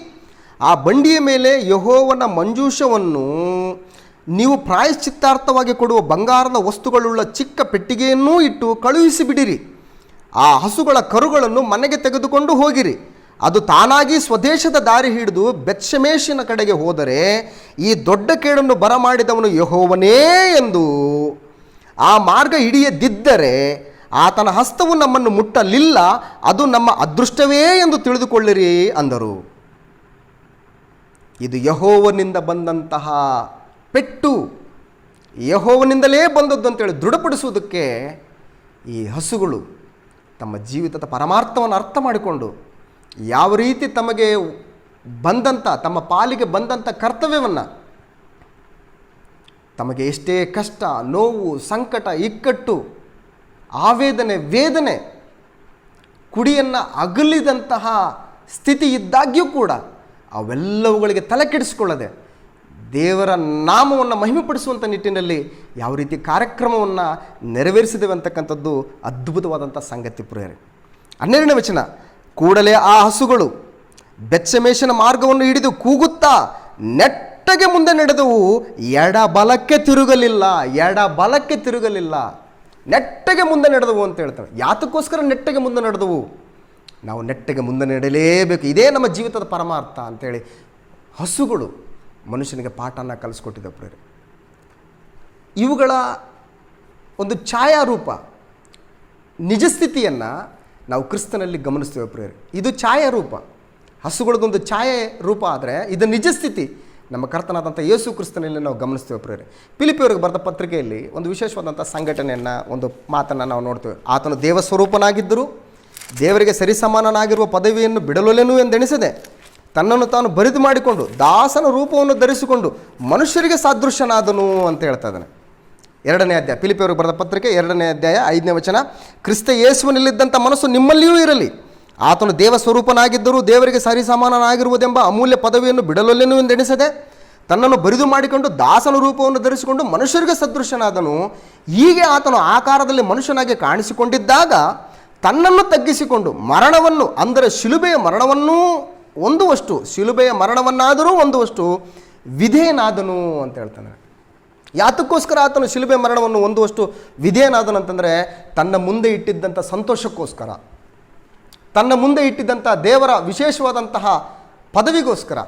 ಆ ಬಂಡಿಯ ಮೇಲೆ ಯೆಹೋವನ ಮಂಜೂಷವನ್ನು ನೀವು ಪ್ರಾಯಶ್ಚಿತ್ತಾರ್ಥವಾಗಿ ಕೊಡುವ ಬಂಗಾರದ ವಸ್ತುಗಳುಳ್ಳ ಚಿಕ್ಕ ಪೆಟ್ಟಿಗೆಯನ್ನೂ ಇಟ್ಟು ಕಳುಹಿಸಿಬಿಡಿರಿ. ಆ ಹಸುಗಳ ಕರುಗಳನ್ನು ಮನೆಗೆ ತೆಗೆದುಕೊಂಡು ಹೋಗಿರಿ. ಅದು ತಾನಾಗಿ ಸ್ವದೇಶದ ದಾರಿ ಹಿಡಿದು ಬೆತ್ಷೆಮೆಷಿನ ಕಡೆಗೆ ಹೋದರೆ ಈ ದೊಡ್ಡ ಕೇಡನ್ನು ಬರಮಾಡಿದವನು ಯೆಹೋವನೇ ಎಂದು, ಆ ಮಾರ್ಗ ಹಿಡಿಯದಿದ್ದರೆ ಆತನ ಹಸ್ತವು ನಮ್ಮನ್ನು ಮುಟ್ಟಲಿಲ್ಲ, ಅದು ನಮ್ಮ ಅದೃಷ್ಟವೇ ಎಂದು ತಿಳಿದುಕೊಳ್ಳಿರಿ ಅಂದರು. ಇದು ಯೆಹೋವನಿಂದ ಬಂದಂತಹ ಪೆಟ್ಟು, ಯೆಹೋವನಿಂದಲೇ ಬಂದದ್ದು ಅಂತೇಳಿ ದೃಢಪಡಿಸುವುದಕ್ಕೆ ಈ ಹಸುಗಳು ತಮ್ಮ ಜೀವಿತದ ಪರಮಾರ್ಥವನ್ನು ಅರ್ಥ ಮಾಡಿಕೊಂಡು ಯಾವ ರೀತಿ ತಮಗೆ ಬಂದಂಥ, ತಮ್ಮ ಪಾಲಿಗೆ ಬಂದಂಥ ಕರ್ತವ್ಯವನ್ನು, ತಮಗೆ ಎಷ್ಟೇ ಕಷ್ಟ, ನೋವು, ಸಂಕಟ, ಇಕ್ಕಟ್ಟು, ಆವೇದನೆ, ವೇದನೆ, ಕುಡಿಯನ್ನು ಅಗಲಿದಂತಹ ಸ್ಥಿತಿ ಇದ್ದಾಗ್ಯೂ ಕೂಡ ಅವೆಲ್ಲವುಗಳಿಗೆ ತಲೆ ಕೆಡಿಸಿಕೊಳ್ಳದೆ ದೇವರ ನಾಮವನ್ನು ಮಹಿಮೆಪಡಿಸುವಂಥ ನಿಟ್ಟಿನಲ್ಲಿ ಯಾವ ರೀತಿ ಕಾರ್ಯಕ್ರಮವನ್ನು ನೆರವೇರಿಸಿದ್ದೇವೆ ಅಂತಕ್ಕಂಥದ್ದು ಅದ್ಭುತವಾದಂಥ ಸಂಗತಿ ಪ್ರಿಯರೇ. 12ನೇ ವಚನ, ಕೂಡಲೇ ಆ ಹಸುಗಳು ಬೆತ್ಷೆಮೆಷಿನ ಮಾರ್ಗವನ್ನು ಹಿಡಿದು ಕೂಗುತ್ತಾ ನೆಟ್ಟಗೆ ಮುಂದೆ ನಡೆದವು, ಎಡಬಲಕ್ಕೆ ತಿರುಗಲಿಲ್ಲ. ನೆಟ್ಟಗೆ ಮುಂದೆ ನಡೆದವು ಅಂತ ಹೇಳ್ತಾರೆ. ಯಾತಕ್ಕೋಸ್ಕರ ನೆಟ್ಟಗೆ ಮುಂದೆ ನಡೆದವು? ನಾವು ನೆಟ್ಟಗೆ ಮುಂದೆ ನಡೆಯಲೇಬೇಕು, ಇದೇ ನಮ್ಮ ಜೀವಿತದ ಪರಮಾರ್ಥ ಅಂಥೇಳಿ ಹಸುಗಳು ಮನುಷ್ಯನಿಗೆ ಪಾಠನ ಕಲಿಸ್ಕೊಟ್ಟಿದ್ದಾವೆ ಪ್ರೇರೆ. ಇವುಗಳ ಒಂದು ಛಾಯಾರೂಪ, ನಿಜಸ್ಥಿತಿಯನ್ನು ನಾವು ಕ್ರಿಸ್ತನಲ್ಲಿ ಗಮನಿಸ್ತೇವೆ ಪ್ರೇರೆ. ಇದು ಛಾಯಾರೂಪ, ಹಸುಗಳದೊಂದು ಛಾಯೆ ರೂಪ. ಆದರೆ ಇದು ನಿಜಸ್ಥಿತಿ ನಮ್ಮ ಕರ್ತನಾದಂಥ ಯೇಸು ಕ್ರಿಸ್ತನಲ್ಲಿ ನಾವು ಗಮನಿಸ್ತೇವೆ ಪ್ರೇರೆ. ಫಿಲಿಪಿಯವರಿಗೆ ಬರೆದ ಪತ್ರಿಕೆಯಲ್ಲಿ ಒಂದು ವಿಶೇಷವಾದಂಥ ಸಂಘಟನೆಯನ್ನು, ಒಂದು ಮಾತನ್ನು ನಾವು ನೋಡ್ತೇವೆ. ಆತನು ದೇವಸ್ವರೂಪನಾಗಿದ್ದರೂ ದೇವರಿಗೆ ಸರಿಸಮಾನನಾಗಿರುವ ಪದವಿಯನ್ನು ಬಿಡಲೊಲೆನು ಎಂದೆಣಿಸದೆ ತನ್ನನ್ನು ತಾನು ಬರಿದು ಮಾಡಿಕೊಂಡು ದಾಸನ ರೂಪವನ್ನು ಧರಿಸಿಕೊಂಡು ಮನುಷ್ಯರಿಗೆ ಸಾದೃಶ್ಯನಾದನು ಅಂತ ಹೇಳ್ತಾ ಇದ್ದಾನೆ. 2ನೇ ಅಧ್ಯಾಯ, ಫಿಲಿಪಿಯವರಿಗೆ ಬರೆದ ಪತ್ರಿಕೆ 2ನೇ ಅಧ್ಯಾಯ 5ನೇ ವಚನ, ಕ್ರಿಸ್ತ ಯೇಸುವಿನಲ್ಲಿದ್ದಂಥ ಮನಸ್ಸು ನಿಮ್ಮಲ್ಲಿಯೂ ಇರಲಿ. ಆತನು ದೇವ ಸ್ವರೂಪನಾಗಿದ್ದರೂ ದೇವರಿಗೆ ಸರಿಸಮಾನನಾಗಿರುವುದೆಂಬ ಅಮೂಲ್ಯ ಪದವಿಯನ್ನು ಬಿಡಲೊಲ್ಲೆನು ಎಂದೆಣಿಸದೆ ತನ್ನನ್ನು ಬರಿದು ಮಾಡಿಕೊಂಡು ದಾಸನ ರೂಪವನ್ನು ಧರಿಸಿಕೊಂಡು ಮನುಷ್ಯರಿಗೆ ಸದೃಶನಾದನು. ಹೀಗೆ ಆತನು ಆಕಾರದಲ್ಲಿ ಮನುಷ್ಯನಾಗಿ ಕಾಣಿಸಿಕೊಂಡಿದ್ದಾಗ ತನ್ನನ್ನು ತಗ್ಗಿಸಿಕೊಂಡು ಮರಣವನ್ನು, ಅಂದರೆ ಶಿಲುಬೆಯ ಮರಣವನ್ನೂ ಹೊಂದುವಷ್ಟು, ಶಿಲುಬೆಯ ಮರಣವನ್ನಾದರೂ ಹೊಂದುವಷ್ಟು ವಿಧೇಯನಾದನು ಅಂತ ಹೇಳ್ತಾನೆ. ಯಾತಕ್ಕೋಸ್ಕರ ಆತನು ಶಿಲುಬೆ ಮರಣವನ್ನು ಹೊಂದುವಷ್ಟು ವಿಧೇಯನಾದನು ಅಂತಂದರೆ ತನ್ನ ಮುಂದೆ ಇಟ್ಟಿದ್ದಂಥ ಸಂತೋಷಕ್ಕೋಸ್ಕರ, ತನ್ನ ಮುಂದೆ ಇಟ್ಟಿದ್ದಂಥ ದೇವರ ವಿಶೇಷವಾದಂತಹ ಪದವಿಗೋಸ್ಕರ.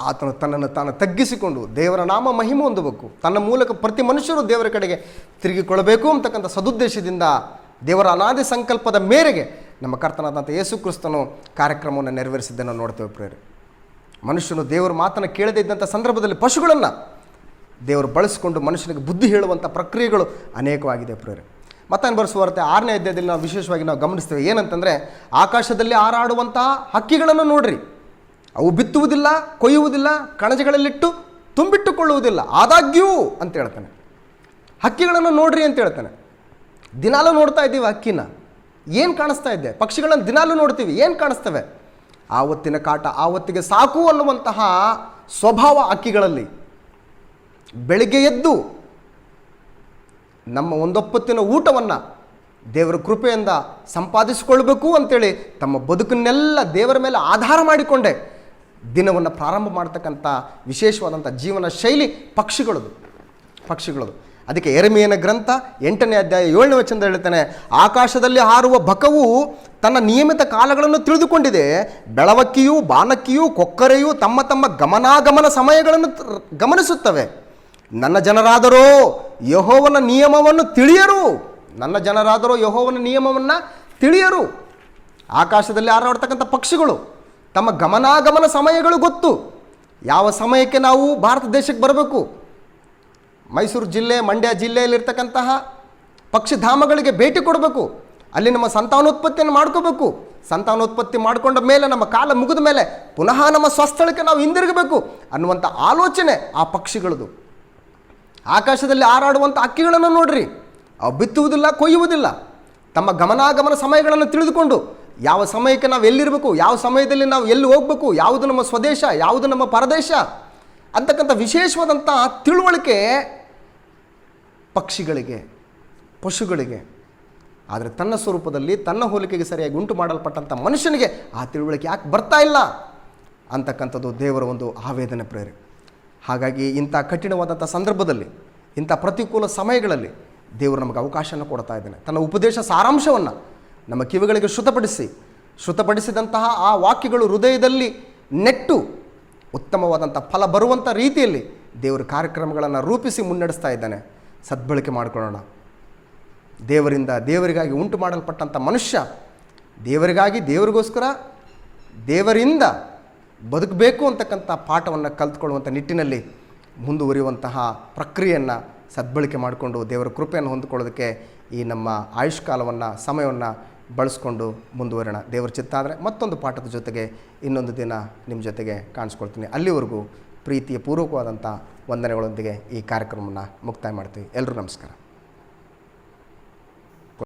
ಆತನು ತನ್ನನ್ನು ತಾನು ತಗ್ಗಿಸಿಕೊಂಡು ದೇವರ ನಾಮ ಮಹಿಮೆ ಹೊಂದಬೇಕು, ತನ್ನ ಮೂಲಕ ಪ್ರತಿ ಮನುಷ್ಯರು ದೇವರ ಕಡೆಗೆ ತಿರುಗಿಕೊಳ್ಳಬೇಕು ಅಂತಕ್ಕಂಥ ಸದುದ್ದೇಶದಿಂದ ದೇವರ ಅನಾದಿ ಸಂಕಲ್ಪದ ಮೇರೆಗೆ ನಮ್ಮ ಕರ್ತನಾದಂಥ ಯೇಸು ಕ್ರಿಸ್ತನು ಕಾರ್ಯಕ್ರಮವನ್ನು ನೆರವೇರಿಸಿದ್ದನ್ನು ನೋಡ್ತೇವೆ ಪ್ರೇರೆ. ಮನುಷ್ಯನು ದೇವರ ಮಾತನ್ನು ಕೇಳದೇ ಇದ್ದಂಥ ಸಂದರ್ಭದಲ್ಲಿ ಪಶುಗಳನ್ನು ದೇವರು ಬಳಸಿಕೊಂಡು ಮನುಷ್ಯನಿಗೆ ಬುದ್ಧಿ ಹೇಳುವಂಥ ಪ್ರಕ್ರಿಯೆಗಳು ಅನೇಕವಾಗಿದೆ ಪ್ರೇರೆ. ಮತ್ತಾನು ಬರೆಸುವಾರ್ತೆ 6ನೇ ಅಧ್ಯಾಯದಲ್ಲಿ ನಾವು ವಿಶೇಷವಾಗಿ ನಾವು ಗಮನಿಸ್ತೇವೆ. ಏನಂತಂದರೆ, ಆಕಾಶದಲ್ಲಿ ಹಾರಾಡುವಂತಹ ಹಕ್ಕಿಗಳನ್ನು ನೋಡ್ರಿ, ಅವು ಬಿತ್ತುವುದಿಲ್ಲ, ಕೊಯ್ಯುವುದಿಲ್ಲ, ಕಣಜಗಳಲ್ಲಿಟ್ಟು ತುಂಬಿಟ್ಟುಕೊಳ್ಳುವುದಿಲ್ಲ, ಆದಾಗ್ಯೂ ಅಂತ ಹೇಳ್ತಾನೆ. ಹಕ್ಕಿಗಳನ್ನು ನೋಡ್ರಿ ಅಂತ ಹೇಳ್ತಾನೆ. ದಿನಾಲೂ ನೋಡ್ತಾ ಇದ್ದೀವಿ ಹಕ್ಕಿನ, ಏನು ಕಾಣಿಸ್ತಾ ಇದೆ? ಪಕ್ಷಿಗಳನ್ನು ದಿನಾಲೂ ನೋಡ್ತೀವಿ, ಏನು ಕಾಣಿಸ್ತವೆ? ಆವತ್ತಿನ ಕಾಟ ಆವತ್ತಿಗೆ ಸಾಕು ಅನ್ನುವಂತಹ ಸ್ವಭಾವ ಹಕ್ಕಿಗಳಲ್ಲಿ. ಬೆಳಿಗ್ಗೆ ಎದ್ದು ನಮ್ಮ ಒಂದೊಪ್ಪತ್ತಿನ ಊಟವನ್ನು ದೇವರ ಕೃಪೆಯಿಂದ ಸಂಪಾದಿಸಿಕೊಳ್ಬೇಕು ಅಂತೇಳಿ ತಮ್ಮ ಬದುಕನ್ನೆಲ್ಲ ದೇವರ ಮೇಲೆ ಆಧಾರ ಮಾಡಿಕೊಂಡೆ ದಿನವನ್ನು ಪ್ರಾರಂಭ ಮಾಡ್ತಕ್ಕಂಥ ವಿಶೇಷವಾದಂಥ ಜೀವನ ಶೈಲಿ ಪಕ್ಷಿಗಳದು. ಅದಕ್ಕೆ ಯೆರೆಮೀಯನ ಗ್ರಂಥ 8ನೇ ಅಧ್ಯಾಯ 7ನೇ ವಚನದಲ್ಲಿ ಹೇಳ್ತಾನೆ, ಆಕಾಶದಲ್ಲಿ ಹಾರುವ ಬಕವು ತನ್ನ ನಿಯಮಿತ ಕಾಲಗಳನ್ನು ತಿಳಿದುಕೊಂಡಿದೆ, ಬೆಳವಕ್ಕಿಯೂ ಬಾನಕ್ಕಿಯೂ ಕೊಕ್ಕರೆಯೂ ತಮ್ಮ ತಮ್ಮ ಗಮನಾಗಮನ ಸಮಯಗಳನ್ನು ಗಮನಿಸುತ್ತವೆ. ನನ್ನ ಜನರಾದರೋ ಯೆಹೋವನ ನಿಯಮವನ್ನು ತಿಳಿಯರು. ಆಕಾಶದಲ್ಲಿ ಹಾರಾಡ್ತಕ್ಕಂಥ ಪಕ್ಷಿಗಳು ತಮ್ಮ ಗಮನಾಗಮನ ಸಮಯಗಳು ಗೊತ್ತು. ಯಾವ ಸಮಯಕ್ಕೆ ನಾವು ಭಾರತ ದೇಶಕ್ಕೆ ಬರಬೇಕು, ಮೈಸೂರು ಜಿಲ್ಲೆ, ಮಂಡ್ಯ ಜಿಲ್ಲೆಯಲ್ಲಿರ್ತಕ್ಕಂತಹ ಪಕ್ಷಿಧಾಮಗಳಿಗೆ ಭೇಟಿ ಕೊಡಬೇಕು, ಅಲ್ಲಿ ನಮ್ಮ ಸಂತಾನೋತ್ಪತ್ತಿಯನ್ನು ಮಾಡ್ಕೋಬೇಕು. ಸಂತಾನೋತ್ಪತ್ತಿ ಮಾಡಿಕೊಂಡ ಮೇಲೆ ನಮ್ಮ ಕಾಲ ಮುಗಿದ ಮೇಲೆ ಪುನಃ ನಮ್ಮ ಸ್ವಸ್ಥಳಕ್ಕೆ ನಾವು ಹಿಂದಿರುಗಬೇಕು ಅನ್ನುವಂಥ ಆಲೋಚನೆ ಆ ಪಕ್ಷಿಗಳದು. ಆಕಾಶದಲ್ಲಿ ಹಾರಾಡುವಂಥ ಹಕ್ಕಿಗಳನ್ನು ನೋಡ್ರಿ, ಅವು ಬಿತ್ತುವುದಿಲ್ಲ, ಕೊಯ್ಯುವುದಿಲ್ಲ, ತಮ್ಮ ಗಮನಾಗಮನ ಸಮಯಗಳನ್ನು ತಿಳಿದುಕೊಂಡು ಯಾವ ಸಮಯಕ್ಕೆ ನಾವು ಎಲ್ಲಿರಬೇಕು, ಯಾವ ಸಮಯದಲ್ಲಿ ನಾವು ಎಲ್ಲಿ ಹೋಗಬೇಕು, ಯಾವುದು ನಮ್ಮ ಸ್ವದೇಶ, ಯಾವುದು ನಮ್ಮ ಪರದೇಶ ಅಂತಕ್ಕಂಥ ವಿಶೇಷವಾದಂಥ ತಿಳುವಳಿಕೆ ಪಕ್ಷಿಗಳಿಗೆ, ಪಶುಗಳಿಗೆ. ಆದರೆ ತನ್ನ ಸ್ವರೂಪದಲ್ಲಿ ತನ್ನ ಹೋಲಿಕೆಗೆ ಸರಿಯಾಗಿ ಉಂಟು ಮಾಡಲ್ಪಟ್ಟಂಥ ಮನುಷ್ಯನಿಗೆ ಆ ತಿಳುವಳಿಕೆ ಯಾಕೆ ಬರ್ತಾ ಇಲ್ಲ ಅಂತಕ್ಕಂಥದ್ದು ದೇವರ ಒಂದು ಆವೇದನೆ ಪ್ರೇರೆ. ಹಾಗಾಗಿ ಇಂಥ ಕಠಿಣವಾದಂಥ ಸಂದರ್ಭದಲ್ಲಿ, ಇಂಥ ಪ್ರತಿಕೂಲ ಸಮಯಗಳಲ್ಲಿ ದೇವರು ನಮಗೆ ಅವಕಾಶವನ್ನು ಕೊಡ್ತಾ ಇದ್ದಾನೆ. ತನ್ನ ಉಪದೇಶ ಸಾರಾಂಶವನ್ನು ನಮ್ಮ ಕಿವಿಗಳಿಗೆ ಶ್ರುತಪಡಿಸಿದಂತಹ ಆ ವಾಕ್ಯಗಳು ಹೃದಯದಲ್ಲಿ ನೆಟ್ಟು ಉತ್ತಮವಾದಂಥ ಫಲ ಬರುವಂಥ ರೀತಿಯಲ್ಲಿ ದೇವರ ಕಾರ್ಯಕ್ರಮಗಳನ್ನು ರೂಪಿಸಿ ಮುನ್ನಡೆಸ್ತಾ ಇದ್ದಾನೆ. ಸದ್ಬಳಕೆ ಮಾಡಿಕೊಳ್ಳೋಣ. ದೇವರಿಂದ ದೇವರಿಗಾಗಿ ಉಂಟು ಮಾಡಲ್ಪಟ್ಟಂಥ ಮನುಷ್ಯ ದೇವರಿಗಾಗಿ, ದೇವರಿಗೋಸ್ಕರ, ದೇವರಿಂದ ಬದುಕಬೇಕು ಅಂತಕ್ಕಂಥ ಪಾಠವನ್ನು ಕಲ್ತ್ಕೊಳ್ಳುವಂಥ ನಿಟ್ಟಿನಲ್ಲಿ ಮುಂದುವರಿಯುವಂತಹ ಪ್ರಕ್ರಿಯೆಯನ್ನು ಸದ್ಬಳಕೆ ಮಾಡಿಕೊಂಡು ದೇವರ ಕೃಪೆಯನ್ನು ಹೊಂದಿಕೊಳ್ಳೋದಕ್ಕೆ ಈ ನಮ್ಮ ಆಯುಷ್ಕಾಲವನ್ನು, ಸಮಯವನ್ನು ಬಳಸ್ಕೊಂಡು ಮುಂದುವರೋಣ. ದೇವರ ಚಿತ್ತ ಆದರೆ ಮತ್ತೊಂದು ಪಾಠದ ಜೊತೆಗೆ ಇನ್ನೊಂದು ದಿನ ನಿಮ್ಮ ಜೊತೆಗೆ ಕಾಣಿಸ್ಕೊಳ್ತೀನಿ. ಅಲ್ಲಿವರೆಗೂ ಪ್ರೀತಿಯ ಪೂರ್ವಕವಾದಂಥ ವಂದನೆಗಳೊಂದಿಗೆ ಈ ಕಾರ್ಯಕ್ರಮವನ್ನು ಮುಕ್ತಾಯ ಮಾಡ್ತೀವಿ. ಎಲ್ಲರೂ ನಮಸ್ಕಾರ.